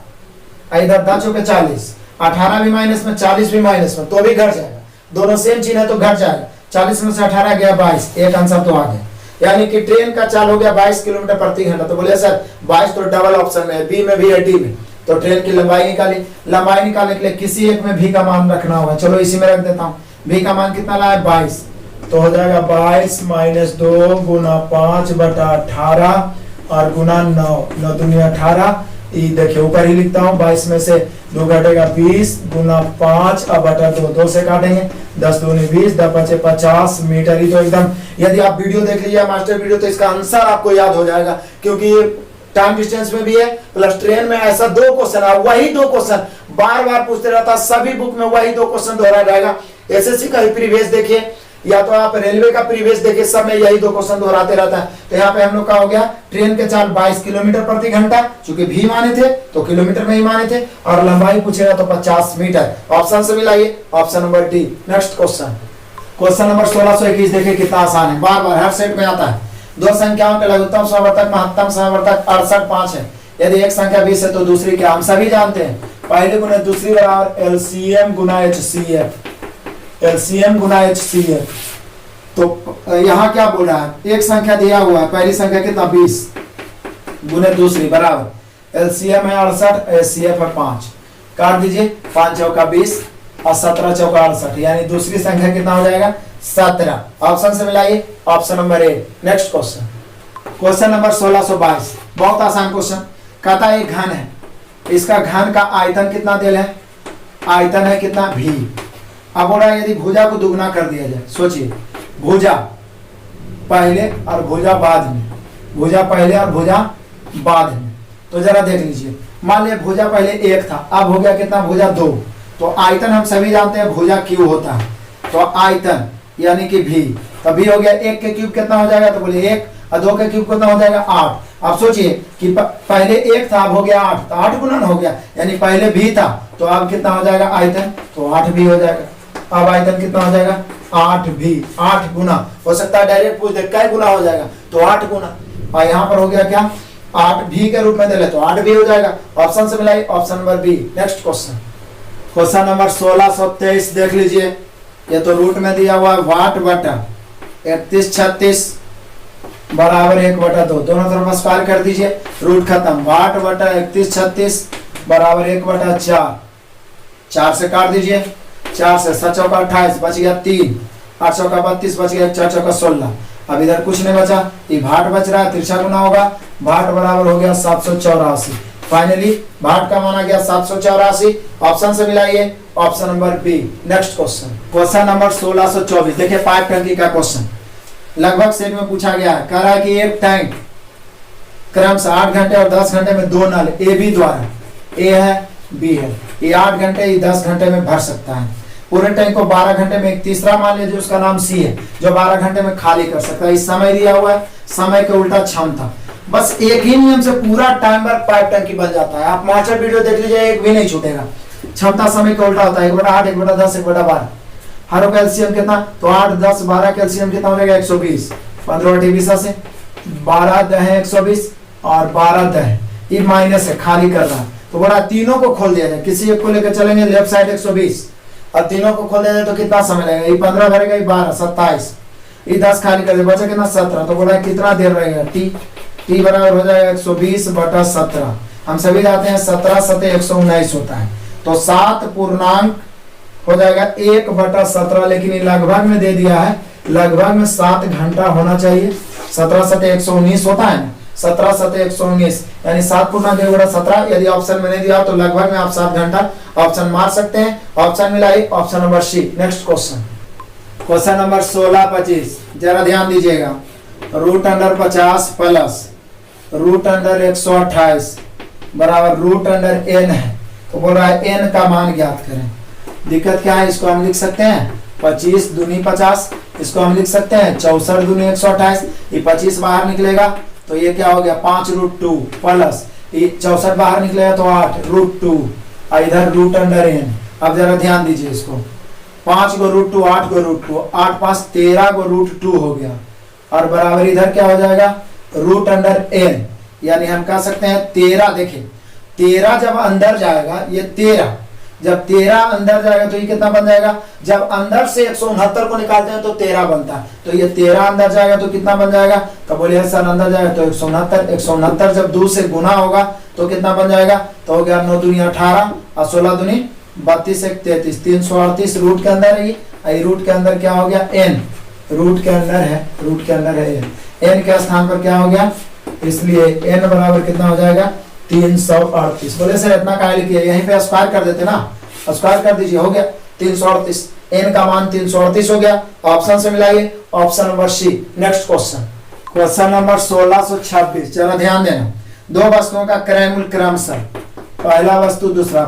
इधर 10 चौके 40, 18 भी माइनस में 40 भी माइनस में, तो भी घट जाएगा, दोनों सेम चीज है तो घट जाएगा। 40 में से 18 गया 22, एक आंसर तो आ गया। यानी कि ट्रेन का चाल हो गया 22 किलोमीटर प्रति घंटा। तो बोले सर 22 तो डबल ऑप्शन में है, बी में भी है डी में, तो ट्रेन की लंबाई निकाली। लंबाई निकालने के लिए किसी एक में भी का मान रखना होगा, चलो इसी में रख देता हूँ। भी का मान कितना लाया 22, तो हो जाएगा 22 - 2 गुना 5/18 और गुना 9, 9 दूनी 18। ये देखिए ऊपर ही लिखता हूँ, 22 में से 2 घटेगा 20 गुना 5 अब बटा 2, 2 से काटेंगे, 10 दूनी 20, 10 बचे 50 मीटर। ही तो एकदम, यदि आप वीडियो देख लीजिए मास्टर वीडियो, तो इसका आंसर आपको याद हो जाएगा, क्योंकि टाइम डिस्टेंस में भी है प्लस ट्रेन में ऐसा 2 क्वेश्चन है, वही 2 क्वेश्चन बार बार पूछते रहता, सभी बुक में वही 2 क्वेश्चन दोहराया जाएगा। एसएससी का प्रीवियस देखिए, या तो आप रेलवे का प्रीवियस देखिए, सब में यही दो क्वेश्चन दोहराते रहता है। तो यहाँ पे हम लोग का हो गया ट्रेन के चाल 22 किलोमीटर प्रति घंटा, चूंकि भी माने थे तो किलोमीटर में ही माने थे, और लंबाई पूछेगा तो 50 मीटर। ऑप्शन से मिलाइए, option number D. Next question, question number 1621 देखिए कितना आसान है, बार बार हर सेट में आता है। दो संख्याओं के लघुत्तम समावर्तक महत्तम समावर्तक 68 है। यदि एक संख्या 20 है तो दूसरी क्या, हम सभी जानते हैं, पहले गुना दूसरी बराबर एलसीएम गुना एचसीएफ, एलसीएम गुना एचसीएफ। तो यहाँ क्या बोल रहा है, एक संख्या दिया हुआ है, पहली संख्या कितना 20 गुने दूसरी बराबर एलसीएम है 68, एचसीएफ है 5, काट दीजिए, 5 चौका 20 और 17 चौका 68, यानी दूसरी संख्या कितना हो जाएगा 17। ऑप्शन से मिलाइए, option number A. Next question, question number 1622, बहुत आसान क्वेश्चन। कहता है एक घन है, इसका घन का आयतन कितना दिया है, आयतन है कितना भी। अब बोला यदि भुजा को दुगना कर दिया जाए, सोचिए भुजा पहले और भुजा बाद में, भुजा पहले और भुजा बाद में, तो जरा देख लीजिए, मान लिया भुजा पहले 1 था, अब हो गया कितना भुजा 2, तो आयतन हम सभी जानते हैं भुजा क्यू होता है, तो आयतन यानी कि भी, तो भी हो गया 1 के क्यूब कितना हो जाएगा, तो बोलिए 1 और 2 के क्यूब कितना हो जाएगा 8। अब सोचिए कि पहले 1 था, अब हो गया 8, तो 8 गुणन हो गया, यानी पहले भी था तो अब कितना हो जाएगा आयतन, तो 8 भी हो जाएगा। अब आयतन कितना हो जाएगा 8 भी, 8 गुना, हो सकता है डायरेक्ट पूछ दे क्या गुना हो जाएगा, तो 8 गुना, और यहाँ पर हो गया क्या 8 भी के रूप में दे ले तो 8 भी हो जाएगा। ऑप्शन से मिलाइए, option number B. Next question, question number 1623 देख लीजिए, ये तो रूट में दिया हुआ है वाट बटा 3136 बराबर 1/2, दोनों तरफ स्क्वायर कर दीजिए, रूट खत्म, वाट बटा 3136 बराबर 1/4, 4 से काट दीजिए, 4 से 7 चौका 28 बच गया 3, 8 चौका 32 बच गया, 4 चौका 16। अब इधर कुछ नहीं बचा, ये भाट बच रहा है, तिरछा गुना होगा, भाट बराबर हो गया 784। फाइनली भाट का माना गया 784। ऑप्शन से मिलाइए, option number B. Next question, question number 1624 देखिए, पाइप टंकी का क्वेश्चन लगभग सेट में पूछा गया है। कह रहा है कि एक टैंक क्रमशः 8 घंटे और 10 घंटे में 2 नल ए बी द्वारा, ए है बी है, ये 8 घंटे ये 10 घंटे में भर सकता है। पूरे टैंक को 12 घंटे में एक तीसरा मान लीजिए, उसका नाम सी है, जो 12 घंटे में खाली कर सकता है। इस समय दिया हुआ है, समय के उल्टा क्षमता, बस एक ही नियम से पूरा टाइमर पाइप टंकी बन जाता है। आप मास्टर वीडियो देख लीजिए, एक भी नहीं छूटेगा। क्षमता समय का उल्टा होता है, 1/8, 1/10, 1/12। हर कैल्शियम कितना, तो 8, 10, 12 कैल्शियम कितना हो जाएगा 120, 15 20 से 12 दह 120 और 12 दह ये माइनस है, खाली कर रहा है, तो बड़ा तीनों को खोल दिया जाए, किसी एक को लेकर चलेंगे लेफ्ट साइड 120 और तीनों को खोल दिया जाए तो कितना समय लगेगा, ये 15 भरेगा, ये 12 27, ये 10 खाली कर दे, बचा कितना 17, तो बोला कितना देर रहेगा टी बराबर हो जाएगा 120/17। हम सभी जानते हैं 17 सतह 119 होता है, तो 7 पूर्णांक हो जाएगा 1/17, लेकिन ये लगभग में दे दिया है, लगभग में 7 घंटा होना चाहिए। 17 सतह 119 होता है ना, 17 सतह 119 यानी 7 पूर्णांक 1/17। यदि ऑप्शन में नहीं दिया तो लगभग में आप 7 घंटा ऑप्शन मार सकते हैं। ऑप्शन मिलाई, option number C. Next question, question number 1625 जरा ध्यान दीजिएगा, √50 प्लस √128 बराबर √n है, तो बोल रहा है n का मान ज्ञात करें। दिक्कत क्या है, इसको हम लिख सकते हैं 25 दूनी 50, इसको हम लिख सकते हैं 64 दूनी 128, ये 25 बाहर निकलेगा तो ये क्या हो गया 5√2 प्लस ये 64 बाहर निकलेगा तो 8√2 और इधर √n। अब जरा ध्यान दीजिए इसको, 5 को √2 8 को √2 8 5 13 को √2 हो गया और बराबर इधर क्या हो जाएगा √n, यानी हम कह सकते हैं 13। देखिए 13 जब अंदर जाएगा, ये 13 जब 13 अंदर जाएगा तो ये कितना बन जाएगा, जब अंदर से 169 को निकालते हैं तो 13 बनता है, तो ये 13 अंदर जाएगा तो कितना बन जाएगा, तो बोलिए सर अंदर जाएगा तो 169, 169 जब 2 से गुना होगा तो कितना बन जाएगा, तो हो गया 9 दूनी 18 और 16 दूनी 32 1 33 338 रूट के अंदर है, रूट के अंदर क्या हो गया n, रूट के अंदर है, रूट के अंदर है n के स्थान पर क्या हो गया, इसलिए n बराबर कितना हो जाएगा 338। बोले सर इतना काहे लिखिए, यहीं पे स्क्वायर कर देते ना, स्क्वायर कर दीजिए, हो गया 338, n का मान 338 हो गया। ऑप्शन से मिलाइए, option number C. Next question, question number 1626 जरा ध्यान देना, दो वस्तुओं का क्रय मूल्य क्रमशः, पहला वस्तु दूसरा,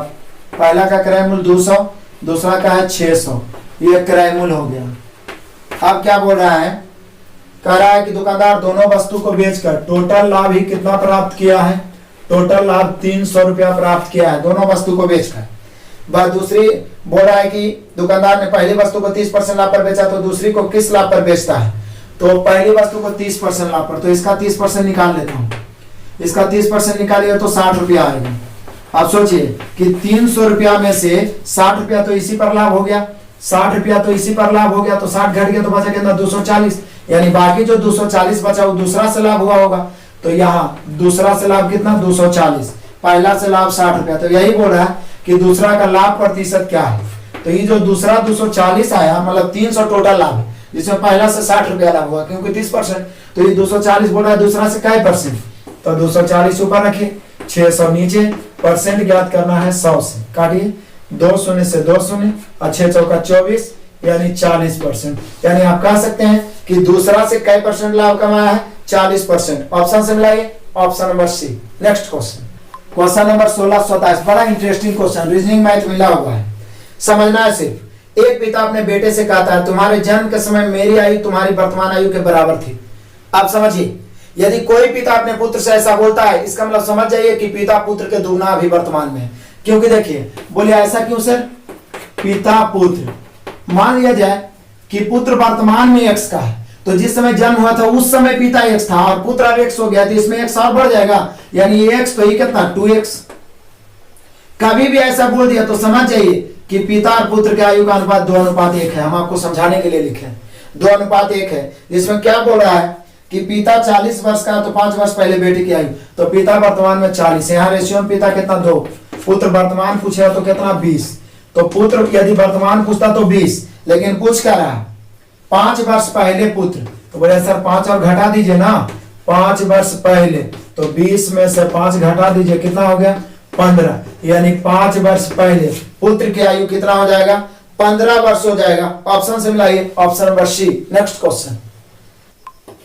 पहला का क्रय मूल्य 200, दूसरा का है 600, ये क्रय मूल्य हो गया। अब क्या बोल रहा है, कह रहा है कि दुकानदार दोनों वस्तु को बेचकर टोटल लाभ ही कितना प्राप्त किया है, टोटल लाभ 300 रुपया प्राप्त किया है दोनों वस्तु को बेचकर। वह दूसरी बोल रहा है कि दुकानदार ने पहली वस्तु को 30% लाभ पर बेचा, तो दूसरी को किस लाभ पर बेचता है, तो पहली वस्तु को 30% लाभ पर, तो इसका 30% निकाल लेता हूं, इसका 30% निकालिए तो 60 रुपया आएगा। आप सोचिए कि 300 रुपया में से 60 रुपया तो इसी पर लाभ हो गया, 60 रुपया तो इसी पर लाभ हो गया, तो 60 घट गया तो बचा कितना 240, यानी बाकी जो 240 बचा वो दूसरा से लाभ हुआ होगा। तो यहाँ दूसरा से लाभ कितना 240, पहला से लाभ 60 रुपया। तो यही बोल रहा है कि दूसरा का लाभ प्रतिशत क्या है, तो ये जो दूसरा 240 आया मतलब 300 टोटल लाभ है, जिसमें पहला से 60 रुपया लाभ हुआ क्योंकि 30%, तो ये 240 बोल रहा है दूसरा से क्या परसेंट, तो 240 ऊपर रखिए, 600 नीचे, परसेंट ज्ञात करना है 100 से, काटिए 2 शून्य से 2 शून्य और 6 चौका 24 यानी 40%। यानी आप कह सकते हैं कि दूसरा से कई परसेंट लाभ कमाया है 40%। ऑप्शन से मिलाइए, option number C. Next question, question number 1627, बड़ा इंटरेस्टिंग क्वेश्चन, रीजनिंग मैथ मिला हुआ है, समझना है सिर्फ। एक पिता अपने बेटे से कहता है तुम्हारे जन्म के समय मेरी आयु तुम्हारी वर्तमान आयु के बराबर थी। आप समझिए, यदि कोई पिता अपने पुत्र से ऐसा बोलता है, इसका मतलब समझ जाइए कि पिता पुत्र के दुगना अभी वर्तमान में है। क्योंकि देखिए, बोलिए ऐसा क्यों सर, पिता पुत्र, मान लिया जाए कि पुत्र वर्तमान में x का है, तो जिस समय जन्म हुआ था उस समय पिता x था और पुत्र अब x हो गया, तो इसमें x और बढ़ जाएगा, यानी ये x तो ये कितना 2x। कभी भी ऐसा बोल दिया तो समझ जाइए कि पिता और पुत्र के आयु का अनुपात 2:1 है। हम आपको समझाने के लिए लिखे 2:1 है। इसमें क्या बोल रहा है कि पिता 40 वर्ष का, तो 5 वर्ष पहले बेटे की आयु, तो पिता वर्तमान में 40, यहाँ रेशियो में पिता कितना 2, पुत्र वर्तमान पूछे तो कितना 20, तो पुत्र यदि वर्तमान पूछता तो 20, लेकिन पूछ क्या रहा 5 वर्ष पहले पुत्र, तो बोले सर 5 और घटा दीजिए ना, 5 वर्ष पहले, तो 20 में से 5 घटा दीजिए, कितना हो गया 15, यानी 5 वर्ष पहले पुत्र की आयु कितना हो जाएगा 15 वर्ष हो जाएगा। ऑप्शन से मिलाइए, option number C. Next question,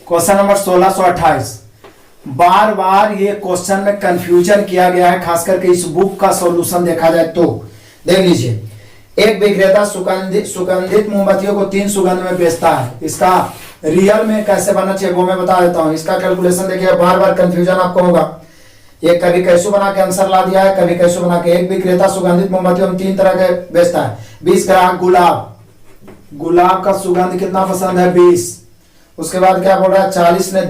question number 1628, बार बार ये क्वेश्चन में कंफ्यूजन किया गया है, खास करके इस बुक का सॉल्यूशन देखा जाए तो। देख लीजिए, एक विक्रेता सुगंधित मोमबत्तियों को 3 सुगंध में बेचता है, इसका रियल में कैसे बनना चाहिए वो मैं बता देता हूं। इसका कैलकुलेशन देखिए, बार बार कंफ्यूजन आपको होगा। ये कभी कैसो बना के आंसर ला दिया है, कभी कैसो बना के। एक विक्रेता सुगंधित मोमबत्तियों में 3 तरह के बेचता है। 20 ग्राहक गुलाब का सुगंध कितना पसंद है 20। उसके बाद क्या बोल रहा है 40 ने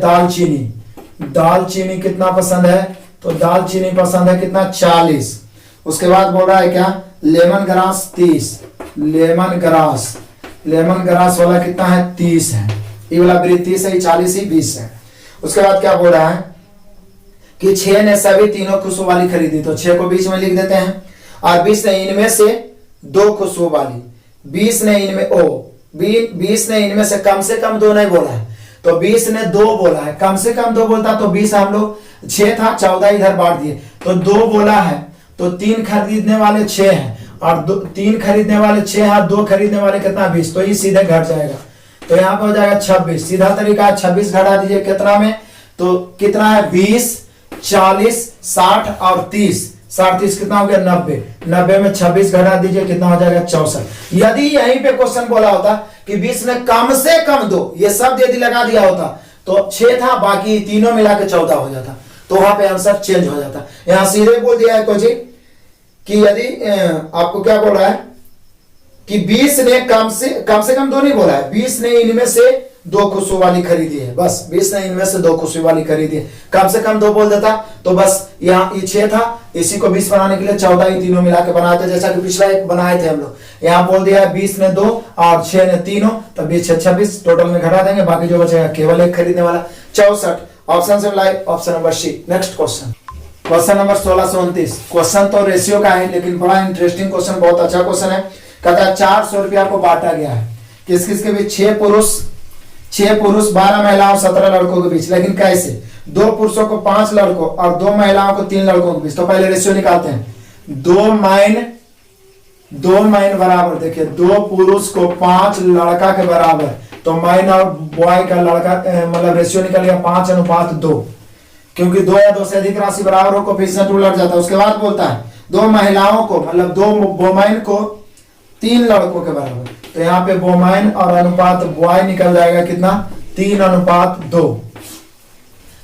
दालचीनी कितना पसंद है, तो दालचीनी पसंद है कितना 40। उसके बाद बोल रहा है क्या लेमन ग्रास 30, लेमन ग्रास वाला कितना है 30 है, ये वाला 30 है, 40 ही 20 है। उसके बाद क्या बोल रहा है कि 6 ने सभी तीनों खुशबू वाली खरीदी, तो 6 को बीच में लिख देते हैं, और 20 ने इनमें से 2 खुशबू वाली, 20 ने इनमें से कम 2 नहीं बोला है, तो 20 ने 2 बोला है, कम से कम 2 बोलता तो 20 हम लोग 6 था 14 इधर बांट दिए, तो 2 बोला है, तो 3 खरीदने वाले 6 हैं, और 3 खरीदने वाले 6 हैं, 2 खरीदने वाले कितना 20, तो ये सीधे घट जाएगा, तो यहाँ पे हो जाएगा 26। सीधा तरीका है 26 घटा दीजिए कितना में, तो कितना है 20, 40, 60 और 30, 60 30 कितना हो गया 90, 90 में 26 घटा दीजिए कितना हो जाएगा 64। यदि यहीं पे क्वेश्चन बोला होता कि 20 ने कम से कम 2, ये शब्द यदि लगा दिया होता तो 6 था, बाकी तीनों मिला के 14 हो जाता, तो वहां पे आंसर चेंज हो जाता। यहां सीधे बोल दिया है कोई कि यदि आपको क्या बोल रहा है कि 20 ने कम से कम 2 नहीं बोला है, 20 ने इनमें से 2 खुशबू वाली खरीदी है, बस 20 ने इनमें से 2 खुशबू वाली खरीदी है। कम से कम 2 बोल देता तो बस यहाँ ये 6 था, इसी को 20 बनाने के लिए 14 ही तीनों मिला के बनाए थे, जैसा कि पिछला एक बनाए थे हम लोग। यहाँ बोल दिया है 20 ने 2 और 6 ने तीनों, तो 20 26 टोटल में घटा देंगे, बाकी जो बचेगा केवल एक खरीदने वाला 64। ऑप्शन से मिलाए, option number C. Next question, question number 1629, question तो रेशियो का है लेकिन बड़ा इंटरेस्टिंग क्वेश्चन, बहुत अच्छा क्वेश्चन है। कहता है 400 रुपया को बांटा गया है किस किस के बीच, 6 पुरुष 12 महिलाओं 17 लड़कों के बीच, लेकिन कैसे 2 पुरुषों को 5 लड़कों और 2 महिलाओं को 3 लड़कों के बीच। तो पहले रेशियो निकालते हैं, 2 माइन बराबर, देखिए 2 पुरुष को 5 लड़का के बराबर, तो माइन और बॉय का लड़का मतलब रेशियो निकल गया 5:2, क्योंकि 2 या 2 से अधिक राशि बराबर हो कोफिशिएंट उलट जाता है। उसके बाद बोलता है 2 महिलाओं को मतलब 2 वोमेन को 3 लड़कों के बराबर, तो यहाँ पे बोमैन और अनुपात बॉय निकल जाएगा कितना 3:2।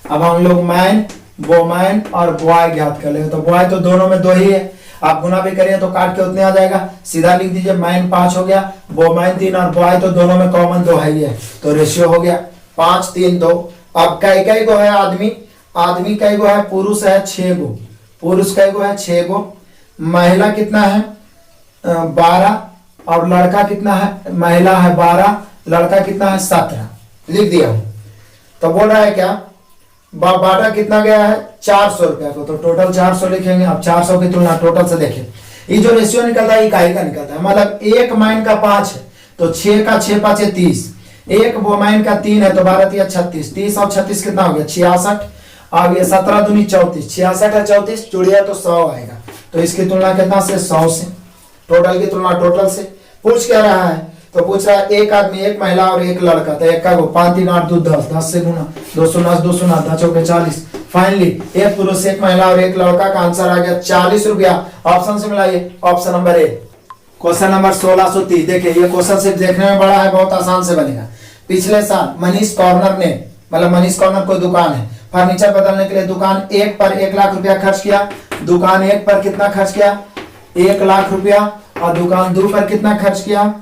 अब हम लोग मैन बोमैन और बॉय ज्ञात कर लेंगे। तो बॉय तो दोनों में 2 ही है, आप गुना भी करिए तो काट के उतने आ जाएगा, सीधा लिख दीजिए मैन 5 हो गया, बोमैन 3 और बॉय तो दोनों में कॉमन 2 है ही है, तो रेशियो हो गया 5 3 2। अब कई गो है आदमी, आदमी कई गो है, पुरुष है 6 गो, पुरुष कई गो है 6 गो, महिला कितना है 12 और लड़का कितना है, महिला है 12, लड़का कितना है 17, लिख दिया हूं। तो बोल रहा है क्या बाटा कितना गया है 400 रुपया को, तो टोटल 400 लिखेंगे। अब 400 की तुलना टोटल से देखें, ये जो रेशियो निकलता है इकाई का निकलता है, मतलब एक माइन का 5 है तो 6 का 6 5 30, एक बोमाइन का 3 है तो 12 3 36, 30 और 36 कितना हो गया 66। अब ये 17 दूनी 34, 66 है 34 जुड़िया तो 100 आएगा, तो इसकी तुलना कितना से 100 से, टोटल की तुलना टोटल से। पूछ क्या रहा है, तो पूछ रहा है एक आदमी एक महिला और एक लड़का, तो एक का वो 5 3 8 2 10, 10 से गुना 200 10 चौके 40। फाइनली एक पुरुष एक महिला और एक लड़का का आंसर आ गया 40 रुपया। ऑप्शन से मिलाइए, option number A. Question number 1630, देखिए ये क्वेश्चन सिर्फ देखने में बड़ा है, बहुत आसान से बनेगा। पिछले साल मनीष कॉर्नर ने, मतलब मनीष कॉर्नर कोई दुकान है, फर्नीचर बदलने के लिए दुकान 1 पर 1 लाख रुपया खर्च किया, दुकान 1 पर कितना खर्च किया 1 लाख रुपया, और दुकान 2 पर कितना खर्च किया,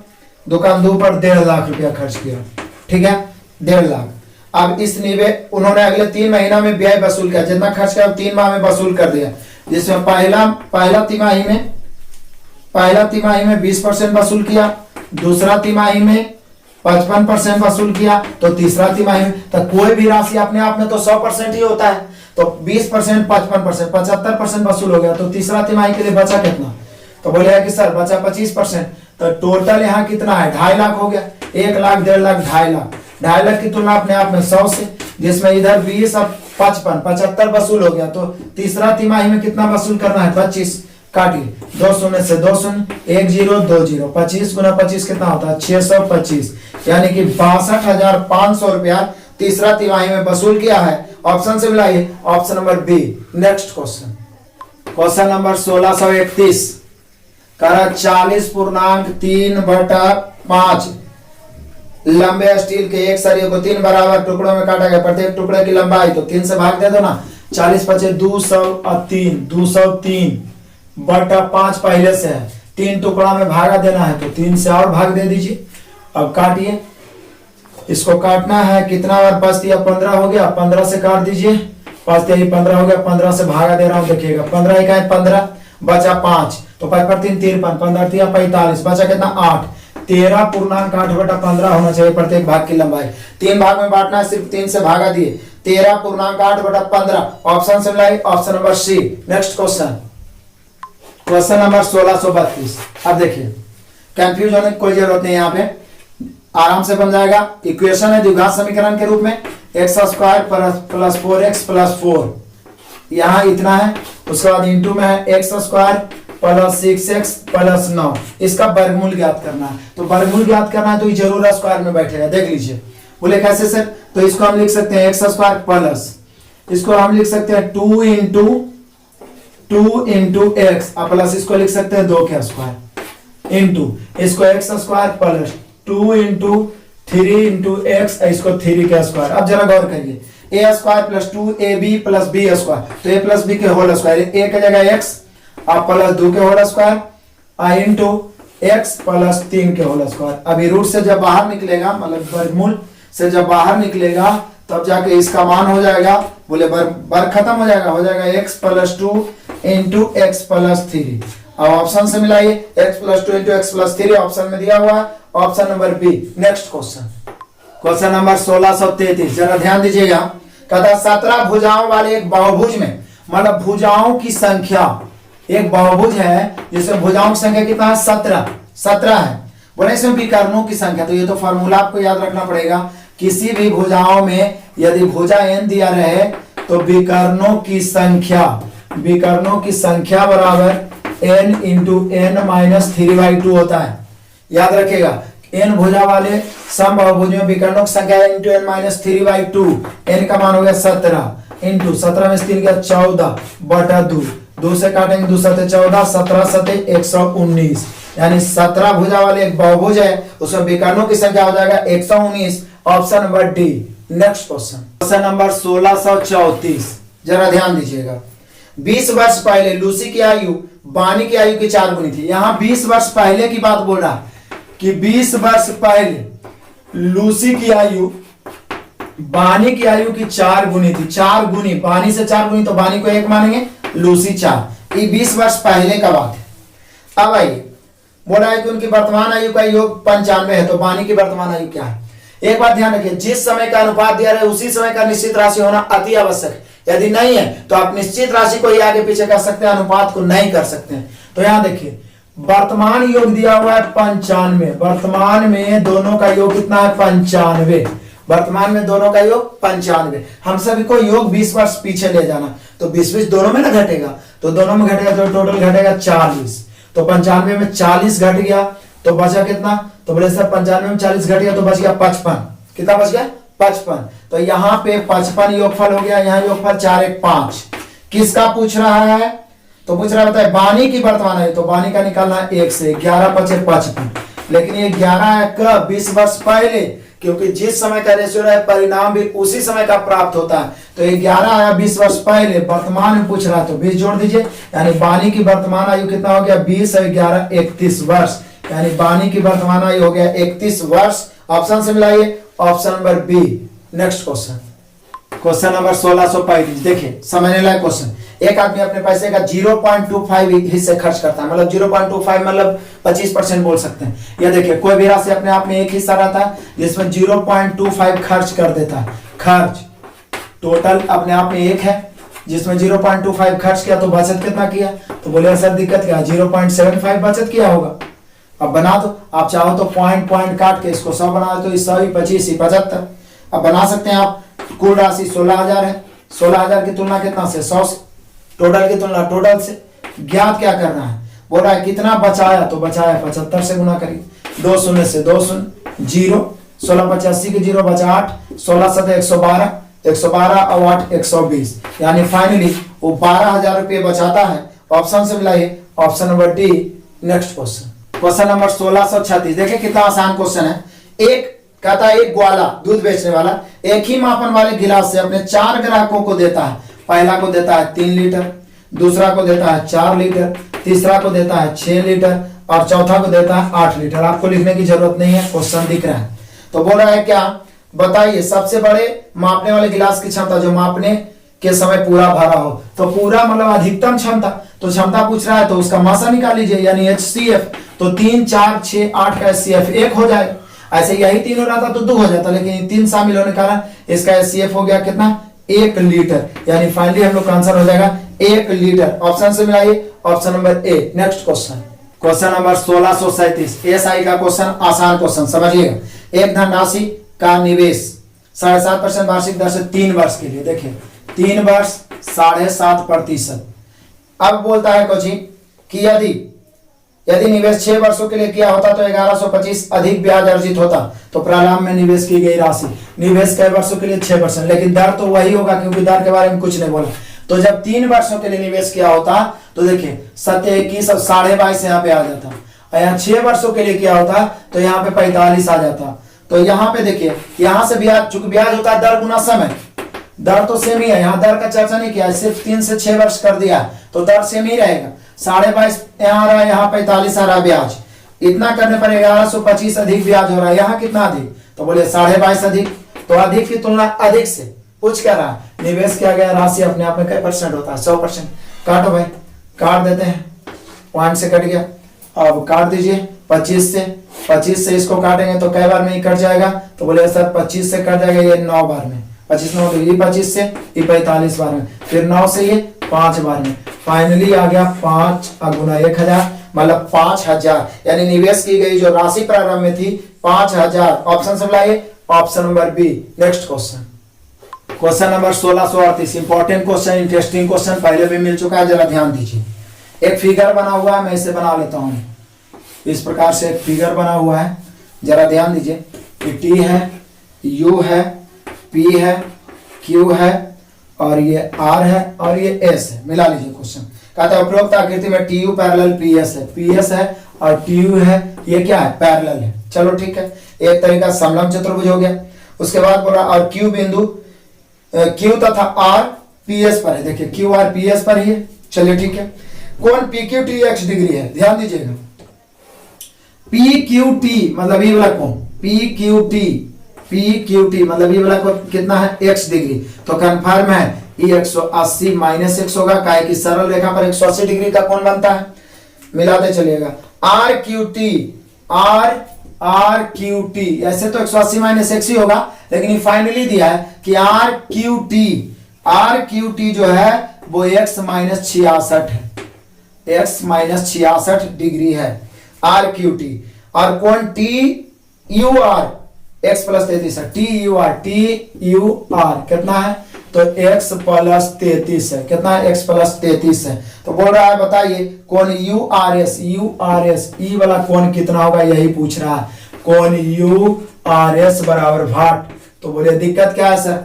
दुकान 2 पर 1.5 लाख रुपया खर्च किया, ठीक है 1.5 लाख। अब इस निवेश उन्होंने अगले 3 महीना में व्यय वसूल किया, जितना खर्च किया 3 माह में वसूल कर दिया, जिसमें पहला तिमाही में 20% वसूल किया, दूसरा तिमाही में 55% वसूल किया, तो तीसरा तिमाही में, तो कोई भी राशि अपने आप में तो 100% ही होता है, तो 20% 55% 75% वसूल हो गया, तो तीसरा तिमाही के लिए बचा कितना, तो बोलेगा कि सर बचा 25%, तो टोटल यहाँ कितना है 2.5 लाख हो गया, 1 लाख 1.5 लाख 2.5 लाख, 2.5 लाख की तुलना अपने आप में 100 से, जिसमें इधर 20 और 55 75 वसूल हो गया, तो तीसरा तिमाही में कितना वसूल करना है 25, काटिए 2 शून्य से 2 शून्य 1 0 2 0, 25 गुना 25 कितना होता है 625, यानी कि 62,500 रुपया तीसरा तिमाही में वसूल किया है। ऑप्शन से मिलाइए, option number B. Next question, question number 1631 करा 40.3/5 लंबे स्टील के एक सरिये को 3 बराबर टुकड़ों में काटा गया, प्रत्येक टुकड़े की लंबाई तो 3 से भाग दे दो ना, 40 पचे 203/5 पहले से है, 3 टुकड़ा में भागा देना है तो 3 से और भाग दे दीजिए। अब काटिए, इसको काटना है, कितना बार 5 या 15 हो गया, 15 से काट दीजिए, 5 या 15 हो गया, 15 से भागा दे रहा हूं, देखिएगा 15 इकाई 15 बचा 5, तो 5 पर 3 53, 15 3 45, बचा कितना 8, 13.8/15 होना चाहिए प्रत्येक भाग की लंबाई। 3 भाग में बांटना है, सिर्फ 3 से भागा दिए, 13.8/15। ऑप्शन से मिलाइए, option number C. Next question, question number 1632। अब देखिए कंफ्यूज होने की कोई जरूरत नहीं, यहाँ पे आराम से बन जाएगा। इक्वेशन है द्विघात समीकरण के रूप में, x² प्लस 4x प्लस 4, यहाँ इतना है, उसके बाद इंटू में है x² प्लस 6x प्लस 9, इसका वर्गमूल ज्ञात करना है। तो वर्गमूल ज्ञात करना है तो ये जरूर स्क्वायर में बैठेगा, देख लीजिए। बोले कैसे सर, तो इसको हम लिख सकते हैं x² प्लस, इसको हम लिख सकते हैं 2 इंटू x, प्लस इसको लिख सकते हैं 2 के स्क्वायर, इंटू इसको x² plus 2 into 3 into x, इसको 3 के स्क्वायर। अब जरा गौर करिए, a² plus 2ab plus b square, तो a प्लस b के होल स्क्वायर, a की जगह x आप प्लस 2 के whole square into x plus 3 के होल स्क्वायर। अभी रूट से जब बाहर निकलेगा, मतलब वर्गमूल से जब बाहर निकलेगा तब जाके इसका मान हो जाएगा, बोले वर्ग खत्म हो जाएगा x plus 2 into x plus 3। अब ऑप्शन से मिलाइए, x plus 2 into x plus 3 option में दिया हुआ है, option number B. Next question, question number 1633, जरा ध्यान दीजिएगा। कहता 17 भुजाओं वाले एक बहुभुज में, मतलब भुजाओं की संख्या, एक बहुभुज है जिसमें भुजाओं की संख्या कितना है 17 है। बोले इसमें विकर्णों की संख्या, तो ये तो फॉर्मूला आपको याद रखना पड़ेगा। किसी भी भुजाओं में यदि भुजा n दिया रहे तो विकर्णों की संख्या बराबर n इंटू n माइनस 3/2 होता है, याद रखेगा। n भुजा वाले समबाहुभुज में विकर्णों की संख्या n into n minus 3/2, n का मान हो गया 17 इंटू 17 में 3 गया 14/2, 2 से काटेंगे 2 7 14, 17 7 119, यानी 17 भुजा वाले एक बहुभुज है, उसमें विकर्णों की संख्या हो जाएगा 119। Option number D. Next question number 1634, जरा ध्यान दीजिएगा। 20 वर्ष पहले लूसी की आयु बानी की आयु की 4 गुनी थी। यहां 20 वर्ष पहले की बात बोल रहा है कि 20 वर्ष पहले लूसी की आयु बानी की आयु की 4 गुनी थी। 4 गुनी, बानी से 4 गुनी, तो बानी को 1 मानेंगे, लूसी 4। ये 20 वर्ष पहले का बात है। अब आइए, बोला है कि उनकी वर्तमान आयु का योग 95 है, तो बानी की वर्तमान आयु क्या है? एक बात ध्यान रखिए, जिस समय का अनुपात दिया रहे उसी समय का निश्चित राशि होना अति आवश्यक है। यदि नहीं है तो आप निश्चित राशि को ही आगे पीछे कर सकते हैं, अनुपात को नहीं कर सकते हैं। तो यहां देखिए, वर्तमान योग दिया हुआ है 95। वर्तमान में दोनों का योग कितना है? 95। वर्तमान में दोनों का योग 95। हम सभी को योग 20 वर्ष पीछे ले जाना, तो 20 दोनों में ना घटेगा, तो दोनों में घटेगा तो टोटल घटेगा 40। तो 95 में 40 घट गया तो बचा कितना? तो बोले सर 95 में 40 घट गया तो बच गया 55। कितना बच गया? 55। तो यहाँ पे 55 योगफल हो गया, यहाँ योगफल 4 1 5। किसका पूछ रहा है? तो पूछ रहा है बानी की वर्तमान आयु, तो बानी का निकालना है 1 से 11 5 55। लेकिन ये 11 है कब? 20 वर्ष पहले, क्योंकि जिस समय का रेशियो है परिणाम भी उसी समय का प्राप्त होता है। तो ये 11 आया 20 वर्ष पहले, वर्तमान में पूछ रहा है तो 20 जोड़ दीजिए, यानी बानी की वर्तमान आयु कितना हो गया? 20 और 11 31 वर्ष, यानी बानी की वर्तमान आयु हो गया 31 वर्ष। ऑप्शन से मिलाइए, option number B. Next question number 1635, देखिए समझने लायक क्वेश्चन। एक आदमी अपने पैसे का 0.25 हिस्से खर्च करता है, मतलब 0.25 मतलब 25% बोल सकते हैं। यह देखिए, कोई भी राशि अपने आप में एक हिस्सा रहता है जिसमें 0.25 खर्च कर देता है। खर्च टोटल अपने आप में एक है, जिसमें 0.25 खर्च किया, तो बचत कितना किया? तो बोले सर दिक्कत क्या? 0.75 बचत किया होगा। अब बना दो, आप चाहो तो पॉइंट काट के इसको 100 बना दो, 100 ही 25 ही 75। अब बना सकते हैं आप। कुल राशि 16,000 है, 16,000 की तुलना कितना से? 100 से। टोटल की तुलना टोटल से। ज्ञात क्या करना है? बोल रहा है कितना बचाया, तो बचाया 75 से गुना करिए। 2 शून्य से 2 शून्य 0, 16 85 के 0 बचा 8, 16 7 112, 112 और 8 120, यानी फाइनली वो 12,000 रुपये बचाता है। ऑप्शन से मिलाइए, option number D. Next question number 1636, देखिए कितना आसान क्वेश्चन है। एक कहता है एक ग्वाला दूध बेचने वाला एक ही मापन वाले गिलास से अपने 4 ग्राहकों को देता है। पहला को देता है 3 लीटर, दूसरा को देता है 4 लीटर, तीसरा को देता है 6 लीटर और चौथा को देता है 8 लीटर। आपको लिखने की जरूरत नहीं है, क्वेश्चन दिख रहा है। तो बोल रहा है क्या? बताइए सबसे बड़े मापने वाले गिलास की क्षमता जो मापने के समय पूरा भरा हो। तो पूरा मतलब अधिकतम क्षमता, तो क्षमता पूछ रहा है तो उसका मात्रा निकाल लीजिए, यानी HCF। तो 3 4 6 8 का HCF 1 हो जाएगा। ऐसे यही 3 हो रहा था तो 2 हो जाता, लेकिन 3 शामिल होने के कारण इसका HCF हो गया कितना? 1 लीटर, यानी फाइनली हम लोग का आंसर हो जाएगा 1 लीटर। ऑप्शन से मिलाइए, option number A. Next question number 1637, SI का क्वेश्चन, आसान क्वेश्चन समझिएगा। एक धनराशि का निवेश 7.5% वार्षिक दर से 3 वर्ष के लिए, देखिए 3 वर्ष 7.5%। अब बोलता है कोची कि यदि निवेश 6 वर्षों के लिए किया होता तो 1125 अधिक ब्याज अर्जित होता। तो प्रारंभ में निवेश की गई राशि, निवेश कई वर्षों के लिए 6%, लेकिन दर तो वही होगा क्योंकि दर के बारे में कुछ नहीं बोला। तो जब 3 वर्षों के लिए निवेश किया होता तो देखिए 721 और 22.5 यहाँ पे आ जाता, और यहाँ 6 वर्षों के लिए किया होता तो यहाँ पे 45 आ जाता। तो यहाँ पे देखिए, यहाँ से ब्याज, चूंकि ब्याज होता है दर गुना समय, दर तो सेम ही है, यहाँ दर का चर्चा नहीं किया, सिर्फ 3 से 6 वर्ष कर दिया तो दर सेम ही रहेगा। 22.5 यहाँ आ रहा है, यहाँ 45 आ रहा है ब्याज। इतना करने पर 1125 अधिक ब्याज हो रहा है। यहाँ कितना अधिक? तो बोले 22.5 अधिक। तो अधिक की तुलना अधिक से पूछ क्या रहा है? निवेश किया गया राशि अपने आप में कई % होता है? 100%। काटो भाई, काट देते हैं, पॉइंट से कट गया। अब काट दीजिए 25 से इसको काटेंगे तो कई बार में ही कट जाएगा? तो बोले सर 25 से कट जाएगा, ये 9 बार में, 25 9 ये 25 से ये 45 बार में, फिर 9 से ये 5 बार में, फाइनली आ गया 5 गुना 1000, मतलब 5000, यानी निवेश की गई जो राशि प्रारंभ में थी 5000। ऑप्शन से मिलाइए, option number B. Next question number 1638, important question, interesting question, पहले भी मिल चुका है, जरा ध्यान दीजिए। एक फिगर बना हुआ है, मैं इसे बना लेता हूं। इस प्रकार से एक फिगर बना हुआ है, जरा ध्यान दीजिए। T है, U है, P है, Q है और ये R है और ये S है। मिला लीजिए क्वेश्चन। कहता है उपरोक्त आकृति में TU पैरेलल PS है, PS है और टी यू है, ये क्या है, पैरेलल है। चलो ठीक है, एक तरीका समलंब चतुर्भुज हो गया। उसके बाद बोला और क्यू बिंदु क्यू तथा आर पी एस पर है। देखिए क्यू आर पी एस पर ही है। चलिए ठीक है, कौन P Q T x degree है, ध्यान दीजिएगा। पी क्यू टी मतलब ये वाला कौन, पी क्यू टी मतलब ये वाला को कितना है, एक्स डिग्री। तो कंफर्म है ये 180 माइनस एक्स होगा, काहे की सरल रेखा पर 180 डिग्री का कोण बनता है। मिलाते चलिएगा, आर क्यू टी ऐसे तो 180 माइनस एक्स ही होगा, लेकिन ये फाइनली दिया है कि आर क्यू टी जो है वो x माइनस 66 है, x माइनस 66 डिग्री है आर क्यू टी। और कोण T U R x plus 33 है, टी यू आर कितना है, तो x प्लस 33 है। कितना है, x प्लस 33 है। तो बोल रहा है बताइए कौन यू आर एस ई वाला कौन कितना होगा, यही पूछ रहा है। कौन यू आर एस बराबर भाट। तो बोले दिक्कत क्या है सर,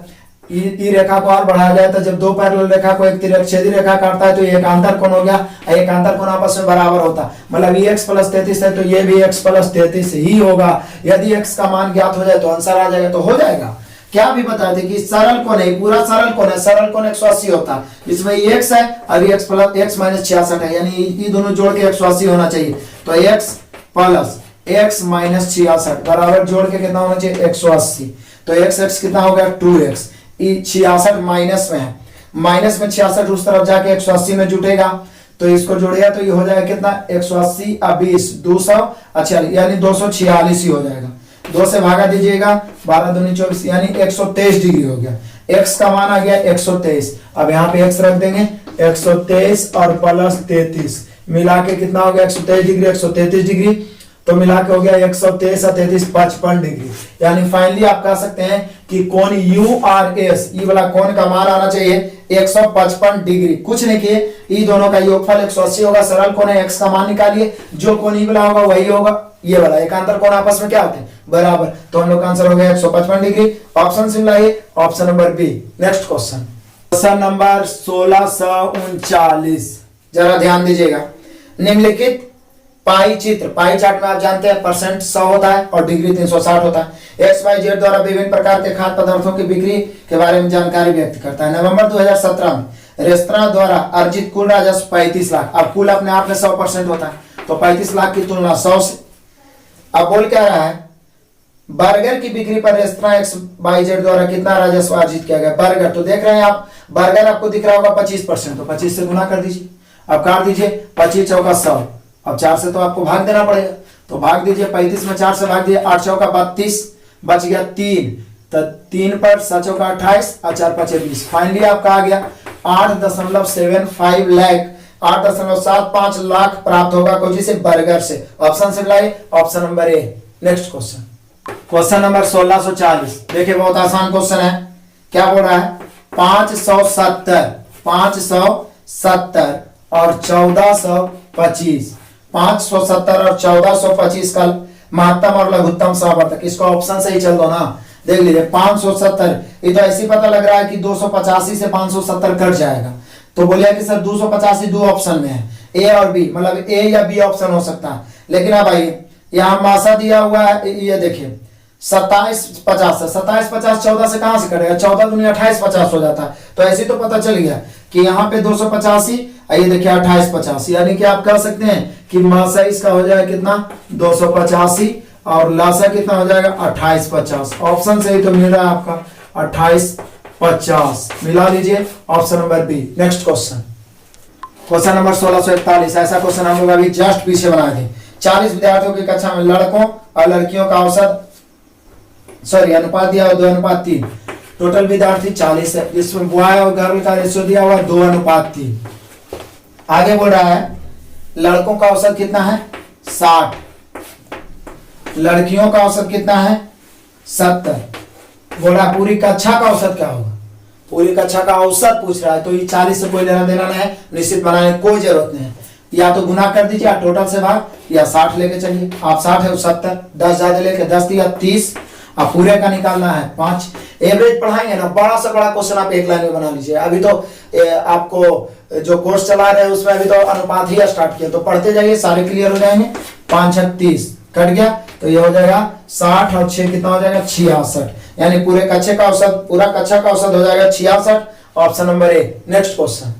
ई रेखा को और बढ़ाया जाए तो जब दो पैरेलल रेखा को एक तिरछेदी रेखा काटता है तो ये एकांतर कोण हो गया, एकांतर कोण आपस में बराबर होता, मतलब ये x प्लस 33 है तो ये भी x प्लस 33 ही होगा। यदि x का मान ज्ञात हो जाए तो आंसर आ जाएगा, तो हो जाएगा। क्या भी बताए थे कि सरल कोण है, पूरा सरल कोण है, सरल कोण 180 होता है, इसमें ये x है और ये x माइनस 66 है, यानी ये दोनों जोड़ के 180 होना चाहिए। तो x प्लस x माइनस 66 बराबर जोड़ के कितना होना चाहिए, 180। तो x कितना हो गया, 2x। 66 माइनस में है, माइनस में 66 उस तरफ जाके 180 में जुटेगा, तो इसको जोड़ेगा तो ये हो जाएगा कितना, 180 और 20 200 अच्छा यानी 246 ही हो जाएगा। 2 से भागा दीजिएगा, 12 दूनी 24 यानी 123 डिग्री हो गया। x का मान आ गया 123। अब यहाँ पे x रख देंगे, 123 और प्लस 33 मिला के कितना हो गया, 123 डिग्री 133 डिग्री, तो मिला के हो गया 123 और 33 55 डिग्री। यानी फाइनली आप कह सकते हैं कि कोण यू आर एस ई वाला कोण का मान आना चाहिए 155 डिग्री। कुछ नहीं किए, ई दोनों का योगफल 180 होगा, सरल कोण है, x का मान निकालिए, जो कोण ई वाला होगा वही होगा ये वाला, एकांतर कोण आपस में क्या होते हैं, बराबर। तो हम लोग का आंसर हो गया 155 डिग्री। ऑप्शन से मिलाइए, option number B. Next question number 1639, जरा ध्यान दीजिएगा। निम्नलिखित पाई चित्र, पाई चार्ट में आप जानते हैं परसेंट 100 होता है और डिग्री 360 होता है। XYZ द्वारा विभिन्न प्रकार के खाद्य पदार्थों की बिक्री के बारे में जानकारी व्यक्त करता है। नवंबर 2017 में रेस्तरां द्वारा अर्जित कुल राजस्व 35 लाख। अब कुल अपने आप में 100% होता है, तो 35 लाख की तुलना 100 से। अब बोल क्या रहा है, बर्गर की बिक्री पर रेस्तरां XYZ द्वारा कितना राजस्व अर्जित किया गया। बर्गर तो देख रहे हैं आप, बर्गर आपको दिख रहा होगा 25%, तो 25 से गुना कर दीजिए। अब काट दीजिए, 25 चौका 100, अब 4 से तो आपको भाग देना पड़ेगा, तो भाग दीजिए 35 में 4 से भाग दीजिए, 8 चौका 32 बच गया 3, तो 3 पर 7 चौका 28 और 4 5 20। फाइनली आपका आ गया 8.75 लाख, 8.75 लाख प्राप्त होगा कोची से, बर्गर से। ऑप्शन से मिलाइए, option number A. Next question number 1640, देखिए बहुत आसान क्वेश्चन है। क्या बोल रहा है, 570 और 1425, 570 और 1425 का महत्तम और लघुत्तम समावर्तक, इसको ऑप्शन से ही चल दो ना। देख लीजिए 570, ये तो ऐसे पता लग रहा है कि 285 से 570 कट जाएगा, तो बोलिए कि सर 285 दो ऑप्शन में है, ए और बी, मतलब ए या बी ऑप्शन हो सकता है। लेकिन अब आइए यहाँ मासा दिया हुआ है, ये देखिए 2750 से 2750 14 से कहां से कटेगा, 14 दूनी 2850 हो जाता है, तो ऐसे तो पता चल गया कि यहाँ पे 285, ये देखिए 2850, यानी कि आप कह सकते हैं कि मासा इसका हो जाएगा कितना 285 और लासा कितना हो जाएगा 2850। ऑप्शन से ही तो मिल रहा है आपका 2850, मिला लीजिए, option number B. Next question number 1641, ऐसा क्वेश्चन हम लोग अभी जस्ट पीछे बनाए थे। 40 विद्यार्थियों की कक्षा में लड़कों और लड़कियों का औसत अनुपात दिया हुआ 2:3, टोटल विद्यार्थी 40 है, इसमें बॉय और गर्ल का रेशियो दिया हुआ 2:3। आगे बोल रहा है लड़कों का औसत कितना है 60, लड़कियों का औसत कितना है 70। बोल रहा है पूरी कक्षा का औसत क्या होगा, पूरी कक्षा का औसत पूछ रहा है, तो ये 40 से कोई लेना देना नहीं है, निश्चित बनाने की कोई जरूरत नहीं है। या तो गुना कर दीजिए, या टोटल से भाग, या 60 लेके चलिए। आप 60 है 70, 10 ज्यादा लेके 10 या 30, अब पूरे का निकालना है 5। एवरेज पढ़ाएंगे ना, बड़ा से बड़ा क्वेश्चन आप एक लाइन में बना लीजिए। अभी तो आपको जो कोर्स चला रहे हैं उसमें अभी तो अनुपात ही स्टार्ट किया, तो पढ़ते जाइए, सारे क्लियर हो जाएंगे। 5 छक 30 कट गया, तो ये हो जाएगा 60 और 6 कितना हो जाएगा 66, यानी पूरे कक्षा का औसत, पूरा कक्षा का औसत हो जाएगा 66। Option number A. Next question,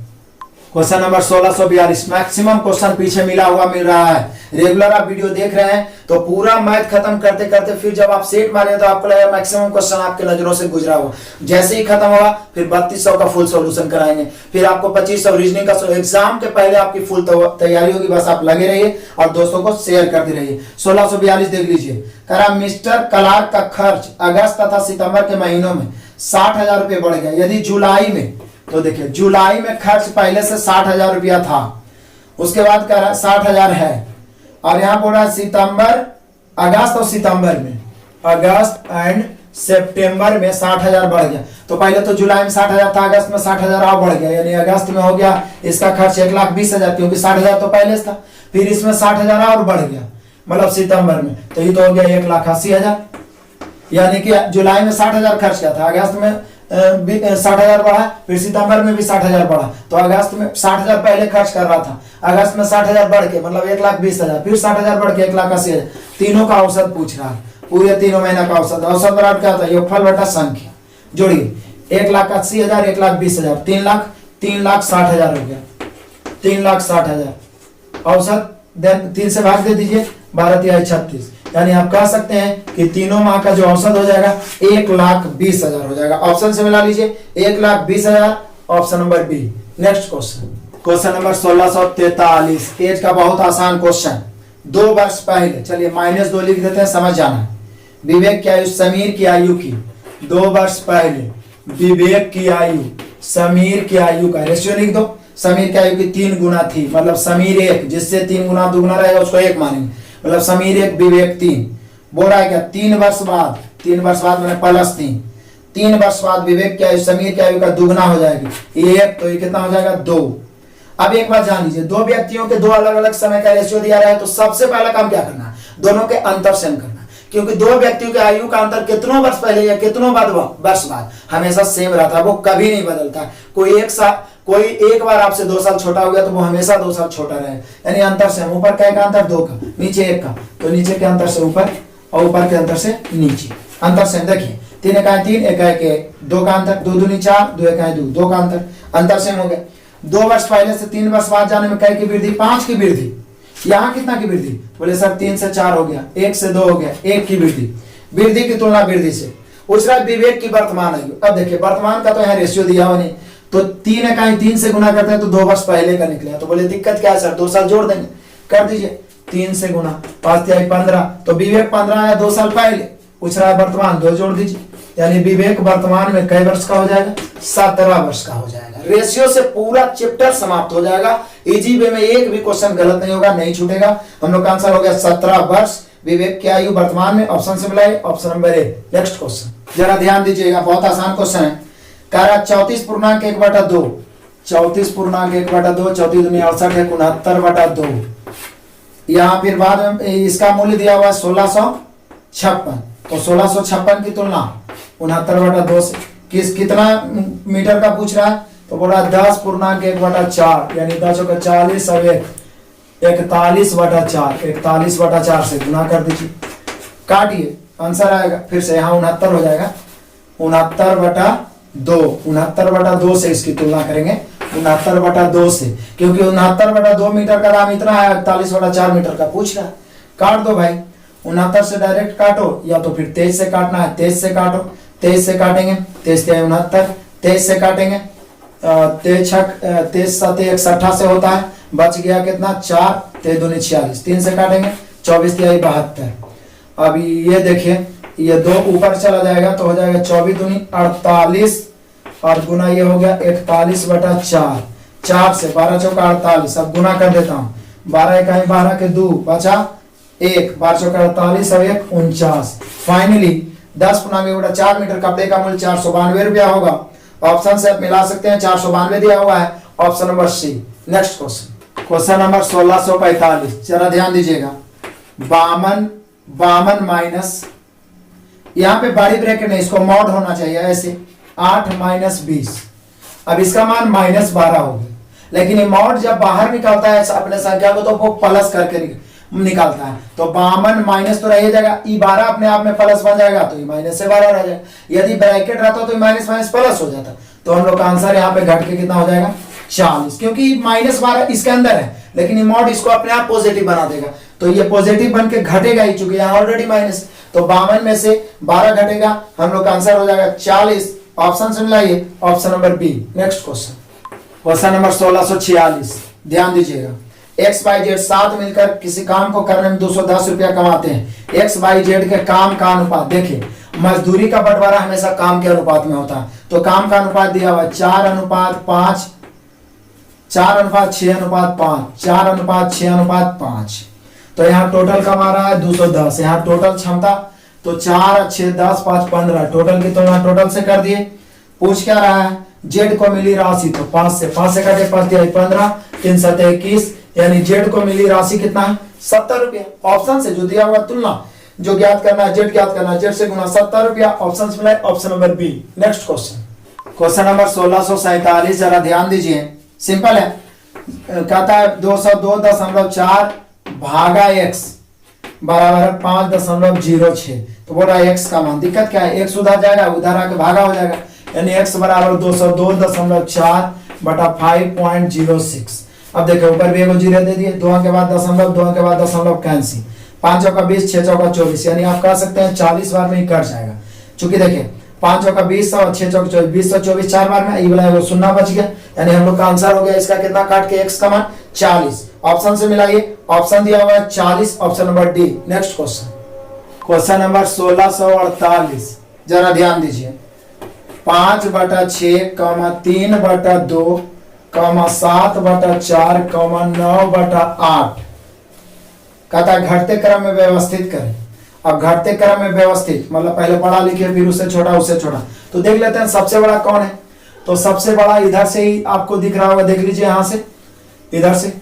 question number 1642। Maximum question पीछे मिला हुआ मिल रहा है। रेगुलर आप वीडियो देख रहे हैं तो पूरा मैथ खत्म करते करते फिर जब आप सेट मारे तो आपको लगेगा मैक्सिमम क्वेश्चन आपके नजरों से गुजरा हुआ। जैसे ही खत्म होगा फिर 3200 का फुल सॉल्यूशन कराएंगे, फिर आपको 2500 रीजनिंग का एग्जाम के पहले आपकी फुल तैयारी होगी। बस आप लगे रहिए और दोस्तों को शेयर करते रहिए। 1642 देख लीजिए, कह रहा मिस्टर क्लार्क का खर्च अगस्त तथा सितंबर के महीनों में 60,000 रुपये बढ़ गया। यदि जुलाई में, तो देखिए जुलाई में खर्च पहले से 60,000 रुपया था, उसके बाद कह रहा 60,000 है, और यहां बोल रहा है सितंबर, अगस्त और सितंबर में, अगस्त एंड सितंबर में 60,000 बढ़ गया। तो पहले तो जुलाई में 60,000 था, अगस्त में 60,000 और बढ़ गया, यानी अगस्त में हो गया इसका खर्च 1,20,000, क्योंकि 60,000 तो पहले था, फिर इसमें 60,000 और बढ़ गया, मतलब सितंबर में, तो ये तो हो गया 1,80,000। यानी कि जुलाई में 60,000 खर्च किया था, अगस्त में 60,000 बढ़ा, फिर सितंबर में भी 60,000 बढ़ा, तो अगस्त में 60,000 पहले खर्च कर रहा था, अगस्त में 60,000 बढ़ के मतलब 1,20,000, फिर 60,000 बढ़ के 1,80,000, तीनों का औसत पूछ रहा है, पूरे तीनों महीना का औसत। औसत बराबर क्या होता है, योगफल बटा संख्या, जोड़िए 1,80,000 1,20,000 3,60,000 हो गया, 3,60,000 औसत, देन 3 से भाग दे दीजिए, 12 तिहाई 36, यानी आप कह सकते हैं कि तीनों माह का जो औसत हो जाएगा 1,20,000 हो जाएगा। ऑप्शन से मिला लीजिए 1,20,000, option number B. Next question, question number 1643। Age का बहुत आसान क्वेश्चन, 2 वर्ष पहले, चलिए -2 लिख देते हैं, समझ जाना। विवेक की आयु समीर की आयु की 2 वर्ष पहले विवेक की आयु समीर की आयु का रेशियो लिख दो। समीर की आयु की 3 गुना थी, मतलब समीर 1, जिससे 3 गुना दुगुना रहेगा उसको 1 मानेंगे, मतलब समीर 1 विवेक 3। बोल रहा है क्या 3 वर्ष बाद, 3 वर्ष बाद मैंने +3, 3 वर्ष बाद विवेक की आयु समीर की आयु का दुगना हो जाएगी 1, तो ये कितना हो जाएगा 2। अब एक बात जान लीजिए, 2 व्यक्तियों के 2 अलग अलग समय का रेशियो दिया रहा है, तो सबसे पहला काम क्या करना है, दोनों के अंतर सेम करना, क्योंकि 2 व्यक्तियों के आयु का अंतर कितनों वर्ष पहले या कितनों वर्ष बाद हमेशा सेम रहता है, वो कभी नहीं बदलता। कोई एक बार आपसे 2 साल छोटा हो गया तो वो हमेशा 2 साल छोटा रहे, यानी अंतर से ऊपर क्या का अंतर 2 का, नीचे 1 का, तो नीचे के अंतर से ऊपर और ऊपर के अंतर से नीचे, अंतर से देखिए 3 × 3 1 × 1 2 का अंतर, 2 दूनी 4 2 × 2 2 का अंतर सेम हो गया। 2 वर्ष पहले से 3 वर्ष बाद जाने में कै की वृद्धि, 5 की वृद्धि। यहाँ कितना की वृद्धि, बोले सर 3 से 4 हो गया, 1 से 2 हो गया, 1 की वृद्धि, वृद्धि की तुलना वृद्धि से। पूछ रहा है विवेक की वर्तमान आयु। अब देखिए वर्तमान का तो यहाँ रेशियो दिया हुआ नहीं, तो 3 × 3 से गुना करते हैं तो 2 वर्ष पहले का निकला, तो बोले दिक्कत क्या है सर, 2 साल जोड़ देंगे, कर दीजिए 3 से गुना, 5 × 15, तो विवेक 15 आया 2 साल पहले, पूछ रहा है वर्तमान 2 जोड़ दीजिए, यानी विवेक वर्तमान में कई वर्ष का हो जाएगा, 17 वर्ष का हो जाएगा। रेशियो से पूरा चैप्टर समाप्त हो जाएगा, इजी वे में एक भी क्वेश्चन गलत नहीं होगा, नहीं छूटेगा। हम लोग का आंसर हो गया 17 वर्ष, विवेक की आयु वर्तमान में, ऑप्शन से मिलाए, option number A. Next question जरा ध्यान दीजिएगा, बहुत आसान क्वेश्चन है। कह रहा 34.1/2, 34.1/2, 34 दूनी 68 है, 69/2। यहाँ फिर बाद में इसका मूल्य दिया हुआ है 1656, तो 1656 की तुलना 69/2 से कितना मीटर का पूछ रहा है, तो बोल रहा है 10.1/4, यानी 10 का 40 और 41/4, 41/4 से गुना कर दीजिए, काटिए, आंसर आएगा फिर से यहाँ 69 हो जाएगा, 69/2, 69/2 से इसकी तुलना करेंगे, 69/2 से, क्योंकि 69/2 मीटर का दाम इतना है, 41/4 मीटर का पूछ रहा है। काट दो भाई, 69 से डायरेक्ट काटो, या तो फिर 23 से काटना है, 23 से काटो, 23 से काटेंगे, 23 × 69, 23 से काटेंगे, 23 7 1 से होता है, बच गया कितना 4, 23 दूनी 46, 3 से काटेंगे, 24 × 72। अब ये देखिए, ये 2 ऊपर चला जाएगा तो हो जाएगा 24 दूनी 48, और गुना ये हो गया 41/4, 4 से 12 चौका 48, अब गुना कर देता हूँ, 12 × 12 के 2 बचा 1, 12 चौका 48 और 1 49। फाइनली 10.4 मीटर कपड़े का मूल्य 492 रुपया होगा। ऑप्शन से आप मिला सकते हैं, 492 दिया हुआ है, option number C. Next question, question number 1645, जरा ध्यान दीजिएगा। 52 माइनस, यहाँ पे बड़ी ब्रैकेट नहीं, इसको मॉड होना चाहिए ऐसे, 8 - 20। अब इसका मान -12 होगा, लेकिन ये मॉड जब बाहर निकलता है अपने संख्या को तो वो प्लस करके निकालता है। तो 52 माइनस तो रह जाएगा, ई 12 अपने आप में प्लस बन जाएगा तो ये माइनस से 12 रह जाएगा। यदि ब्रैकेट रहता तो माइनस माइनस प्लस हो जाता। तो हम लोग का आंसर यहाँ पे घट के कितना हो जाएगा 40, क्योंकि -12 इसके अंदर है लेकिन मॉड इसको अपने आप पॉजिटिव बना देगा। तो ये पॉजिटिव बन के घटेगा ही, चूंकि यहाँ ऑलरेडी माइनस। तो 52 में से 12 घटेगा, हम लोग का आंसर हो जाएगा 40। ऑप्शन से मिलाइए, option number B. Next question number 1646, ध्यान दीजिएगा। एक्स वाई जेड साथ मिलकर किसी काम को करने में 210 रुपया कमाते हैं। एक्स वाई जेड के काम का अनुपात, देखिए मजदूरी का बंटवारा हमेशा काम के अनुपात में होता है। तो काम का अनुपात दिया हुआ 4:5, 4:6:5, 4:6:5। तो यहाँ टोटल कमा रहा है 210। यहाँ टोटल क्षमता तो 4, 6, 10, 5, 15 टोटल की तुलना टोटल से कर दिए। पूछ क्या रहा है, जेड को मिली राशि, तो 5 से कटे 5 दिया 15, 3 7 21, यानी जेड को मिली राशि कितना है 70 रुपया। ऑप्शन से जो दिया हुआ तुलना जो ज्ञात करना है, जेड ज्ञात करना है, जेड से गुना 70 रुपया। ऑप्शन मिला है, option number B. Next question number 1647, जरा ध्यान दीजिए, सिंपल है। कहता है 202.4 भागा x बराबर 5.06। तो बोल रहा है x का मान, दिक्कत क्या है, x उधर जाएगा, उधर आके भागा हो जाएगा, यानी x बराबर 202.4 बटा 5.06। अब देखो ऊपर भी एगो जीरो दे दिए, 2 के बाद दशमलव, 2 के बाद दशमलव कैंसिल, 5 चौका 20, 6 चौका 24, यानी आप कह सकते हैं 40 बार में ही कट जाएगा। चूंकि देखिए 5 चौका 20 और 6 चौका 24, 20 और 24 4 बार में, ये वाला वो शून्य बच गया, यानी हम लोग का आंसर हो गया इसका कितना, काट के x का मान 40। ऑप्शन से मिलाइए, ऑप्शन दिया हुआ है 40, option number D. Next question number 1648, जरा ध्यान दीजिए। 5/6, 3/2, 7/4, 9/8 कहता है घटते क्रम में व्यवस्थित करें। अब घटते क्रम में व्यवस्थित मतलब पहले बड़ा लिखे फिर उससे छोटा। तो देख लेते हैं सबसे बड़ा कौन है। तो सबसे बड़ा इधर से ही आपको दिख रहा होगा, देख लीजिए यहाँ से, इधर से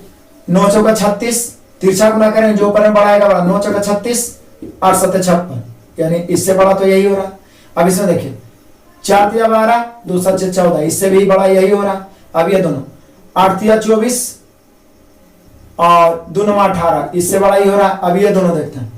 9 चौका 36, तिरछा गुना करें जो ऊपर में बड़ा आएगा बड़ा, 9 चौका 36, 8 7 56, यानी इससे बड़ा तो यही हो रहा है। अब इसमें देखिए 4 तिया 12, 2 7 14, इससे भी बड़ा यही हो रहा है। अब ये दोनों 8 तिया 24 और 2 9 18, इससे बड़ा ही हो रहा है। अब ये दोनों देखते हैं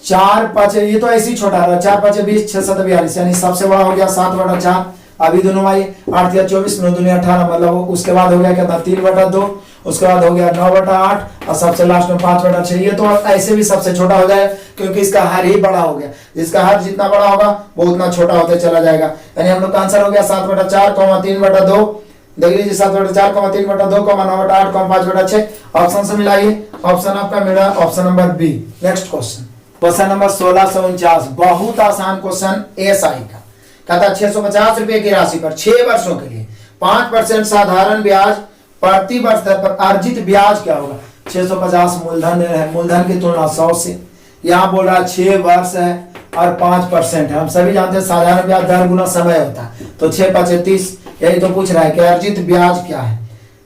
4 5, ये तो ऐसे ही छोटा रहा, 4 5 20, 6 7 42, यानी सबसे बड़ा हो गया 7/4। अभी दोनों आइए 8 तिया 24, 9 दूनी 18, मतलब उसके बाद हो गया क्या 3/2, उसके बाद हो गया 9/8 और सबसे लास्ट में 5/6। ये तो ऐसे भी सबसे छोटा हो जाए क्योंकि इसका हर ही बड़ा हो गया, जिसका हर जितना बड़ा होगा वो उतना छोटा होते चला जाएगा। यानी हम लोग का आंसर हो गया 7/4, 3/2। देख लीजिए 7/4, 3/2, 9/8, 5/6। ऑप्शन से मिलाइए, ऑप्शन आपका मिला option number B. Next question number 1649, बहुत आसान क्वेश्चन एसआई का। कहता 650 रुपए की राशि पर 6 वर्षों के लिए 5% साधारण ब्याज प्रति वर्ष दर पर अर्जित ब्याज क्या होगा। 650 मूलधन है, मूलधन की तुलना 100 से। यहाँ बोल रहा है 6 वर्ष है और 5% है। हम सभी जानते हैं साधारण ब्याज दर गुना समय होता है, तो 6 5 30, यही तो पूछ रहा है कि अर्जित ब्याज क्या है।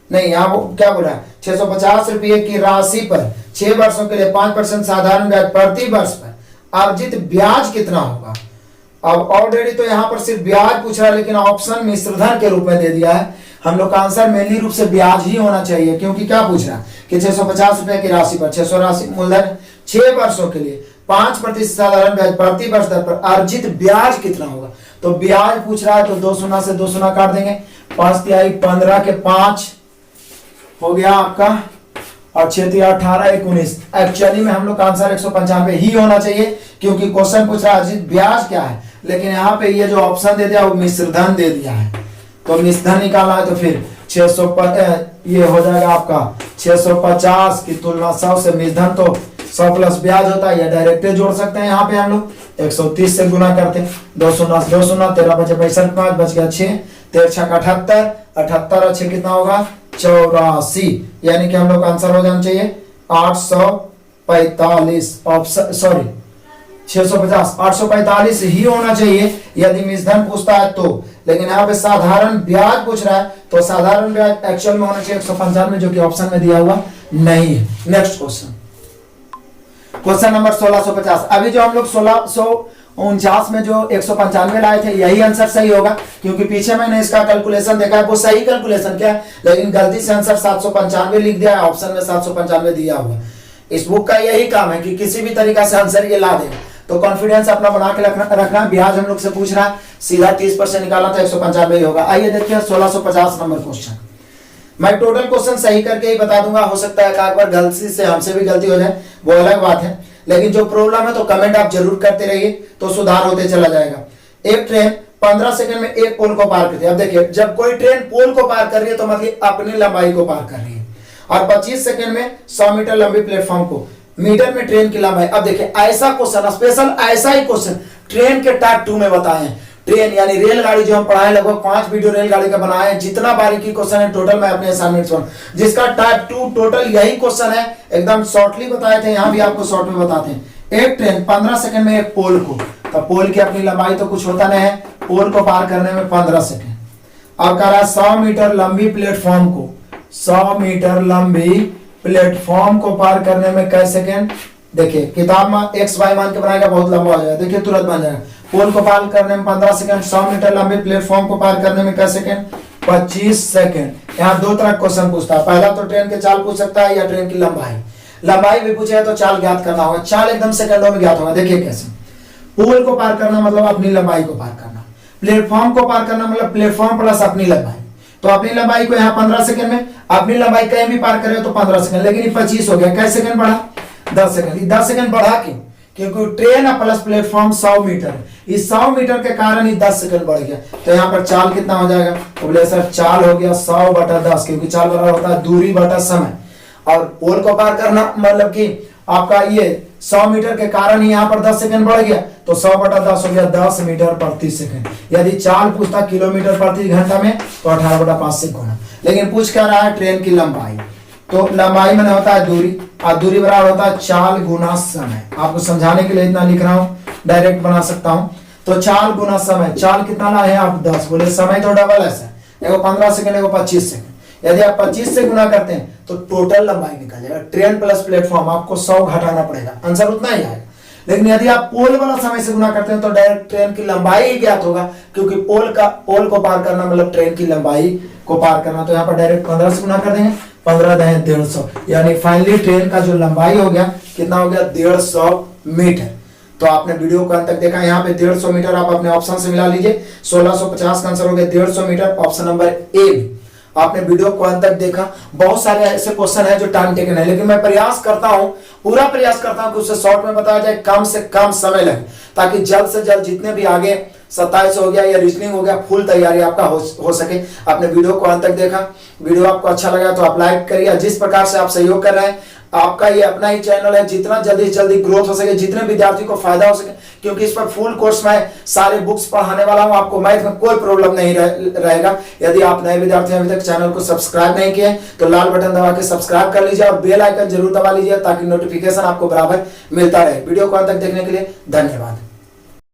नहीं, यहाँ वो क्या बोल रहा है, 650 रुपये की राशि पर 6 वर्षों के लिए 5% साधारण ब्याज प्रति वर्ष पर अर्जित ब्याज कितना होगा। अब ऑलरेडी तो यहाँ पर सिर्फ ब्याज पूछ रहा है, लेकिन ऑप्शन मिश्रधन के रूप में दे दिया है। हम लोग का आंसर मेनली रूप से ब्याज ही होना चाहिए, क्योंकि क्या पूछ रहा है कि 650 रुपए की राशि पर 600 राशि मूलधन 6 वर्षों के लिए 5% साधारण ब्याज प्रति वर्ष दर पर अर्जित ब्याज कितना होगा। तो ब्याज पूछ रहा है तो 2 शून्य से 2 शून्य काट देंगे, 5 तिहाई 15 के 5 हो गया आपका, और 6 तिया 18 19। एक्चुअली में हम लोग का आंसर 195 ही होना चाहिए, क्योंकि क्वेश्चन पूछ रहा है अर्जित ब्याज क्या है, लेकिन यहाँ पे ये जो ऑप्शन दे दिया वो मिश्रधन दे दिया है। तो मिश्रधन निकालना है तो फिर 600 ये हो जाएगा आपका 650 की तुलना 100 से, मिश्रधन तो 100 प्लस ब्याज होता है, या डायरेक्ट जोड़ सकते हैं। यहाँ पे हम लोग 130 से गुना करते हैं, 2 शून्य 2 शून्य, 13 बचे 65, 5 बच गया 6, 13 छक 78, 78 और 6 कितना होगा 84, यानी कि हम लोग का आंसर हो जाना चाहिए 845। ऑप्शन सॉरी 650, 845 ही होना चाहिए यदि मिश्रधन पूछता है तो, लेकिन यहाँ पे साधारण ब्याज पूछ रहा है तो साधारण ब्याज एक्चुअल में होना चाहिए 195, जो कि ऑप्शन में दिया हुआ नहीं है। Next question number 1650। अभी जो हम लोग 1649 में जो 195 लाए थे यही आंसर सही होगा, क्योंकि पीछे मैंने इसका कैलकुलेशन देखा है, वो सही कैलकुलेशन क्या है, लेकिन गलती से आंसर 795 लिख दिया है, ऑप्शन में 795 दिया हुआ। इस बुक का यही काम है कि किसी भी तरीका से आंसर ये ला देगा। तो कॉन्फिडेंस अपना बना के रखना। ब्याज हम लोग से पूछ रहा है, सीधा 30% निकाला तो 195 ही होगा। आइए देखिए 1650 नंबर क्वेश्चन। मैं टोटल क्वेश्चन सही करके ही बता दूंगा, हो सकता है एक बार गलती से हमसे भी गलती हो जाए, वो अलग बात है, लेकिन जो प्रॉब्लम है तो कमेंट आप जरूर करते रहिए तो सुधार होते चला जाएगा। एक ट्रेन 15 सेकंड में एक पोल को पार करती है। अब देखिए जब कोई ट्रेन पोल को पार कर रही है तो मतलब अपनी लंबाई को पार कर रही है, और 25 सेकंड में 100 मीटर लंबी प्लेटफॉर्म को, मीटर में ट्रेन की लंबाई। अब देखिए ऐसा क्वेश्चन, स्पेशल ऐसा ही क्वेश्चन ट्रेन के टाइप 2 में बताए हैं। ट्रेन यानी रेलगाड़ी जो हम पढ़ाए, लगभग 5 वीडियो रेलगाड़ी का बनाए हैं। जितना बारीकी क्वेश्चन है टोटल मैं अपने असाइनमेंट्स में, जिसका टाइप 2 टोटल यही क्वेश्चन है, एकदम शॉर्टली बताए थे, यहाँ भी आपको शॉर्ट में बताते हैं। एक ट्रेन 15 सेकंड में एक पोल को, तो पोल की अपनी लंबाई तो कुछ होता नहीं है, पोल को पार करने में 15 सेकंड। और कह रहा है 100 मीटर लंबी प्लेटफॉर्म को, 100 मीटर लंबी प्लेटफॉर्म को पार करने में कै सेकंड। देखिए किताब में एक्स वाई मान के बनाएगा, बहुत लंबा हो जाएगा, देखिए तुरंत बन जाएगा। पोल को पार करने में 15 सेकंड, 100 मीटर लंबी प्लेटफॉर्म को पार करने में कै सेकंड, 25 सेकंड। यहाँ दो तरह क्वेश्चन पूछता है, पहला तो ट्रेन के चाल पूछ सकता है या ट्रेन की लंबाई। लंबाई भी पूछेगा तो चाल ज्ञात करना होगा, चाल एकदम सेकंडों में ज्ञात होगा। देखिए कैसे, पोल को पार करना मतलब अपनी लंबाई को पार करना, प्लेटफॉर्म को पार करना मतलब प्लेटफॉर्म प्लस अपनी लंबाई। तो अपनी लंबाई को यहाँ 15 सेकंड में, अपनी लंबाई कहीं भी पार करे तो 15 सेकंड, लेकिन ये 25 हो गया, कैसे सेकंड बढ़ा, 10 सेकंड। 10 सेकंड बढ़ा क्यों, क्योंकि ट्रेन प्लस प्लेटफॉर्म 100 मीटर है, इस 100 मीटर के कारण ही 10 सेकंड बढ़ गया। तो यहाँ पर चाल कितना हो जाएगा, तो बोले सर चाल हो गया 100/10, क्योंकि चाल बराबर होता है दूरी बटा समय, और पोल को पार करना मतलब कि आपका ये 100 मीटर के कारण ही यहाँ पर 10 सेकंड बढ़ गया, तो 100/10 हो गया 10 मीटर प्रति सेकंड। यदि चाल पूछता किलोमीटर प्रति घंटा में तो 18/5 से गुणा, लेकिन पूछ क्या रहा है ट्रेन की लंबाई। तो लंबाई में होता है दूरी, और दूरी बराबर होता है चाल गुना समय। आपको समझाने के लिए इतना लिख रहा हूँ, डायरेक्ट बना सकता हूँ। तो चाल गुना समय, चाल कितना लाए हैं आप 10, बोले समय तो डबल ऐसा, एगो 15 सेकंड एगो 25 सेकंड। यदि आप 25 से गुना करते हैं तो टोटल लंबाई निकल जाएगा। ट्रेन प्लस प्लेटफॉर्म आपको 100 घटाना पड़ेगा, आंसर उतना ही आएगा। लेकिन यदि आप पोल वाला समय से गुना करते हैं तो डायरेक्ट ट्रेन की लंबाई ही ज्ञात होगा, क्योंकि पोल को पार करना मतलब ट्रेन की लंबाई को पार करना। तो यहाँ पर डायरेक्ट 15 से गुना कर देंगे, 15 × 150, यानी फाइनली ट्रेन का जो लंबाई हो गया कितना हो गया, 150 मीटर। तो आपने वीडियो को अंत तक देखा, यहाँ पे 150 मीटर आप अपने ऑप्शन से मिला लीजिए। 1650 का आंसर हो गया 150 मीटर, ऑप्शन नंबर ए। आपने वीडियो को अंत तक देखा। बहुत सारे ऐसे क्वेश्चन है जो टाइम टेकन है, लेकिन मैं प्रयास करता हूं, पूरा प्रयास करता हूं कि उसे शॉर्ट में बताया जाए, कम से कम समय लगे, ताकि जल्द से जल्द जितने भी आगे 27 हो गया या रीजनिंग हो गया, फुल तैयारी आपका हो सके। आपने वीडियो को अंत तक देखा, वीडियो आपको अच्छा लगा तो आप लाइक करिए। जिस प्रकार से आप सहयोग कर रहे हैं, आपका ये अपना ही चैनल है, जितना जल्दी से जल्दी ग्रोथ हो सके, जितने विद्यार्थी को फायदा हो सके, क्योंकि इस पर फुल कोर्स में सारे बुक्स पढ़ाने वाला हूं। आपको मैथ में कोई प्रॉब्लम नहीं रहेगा। यदि आप नए विद्यार्थी अभी तक चैनल को सब्सक्राइब नहीं किए तो लाल बटन दबा के सब्सक्राइब कर लीजिए और बेल आइकन जरूर दबा लीजिए, ताकि नोटिफिकेशन आपको बराबर मिलता रहे। वीडियो को अंत तक देखने के लिए धन्यवाद।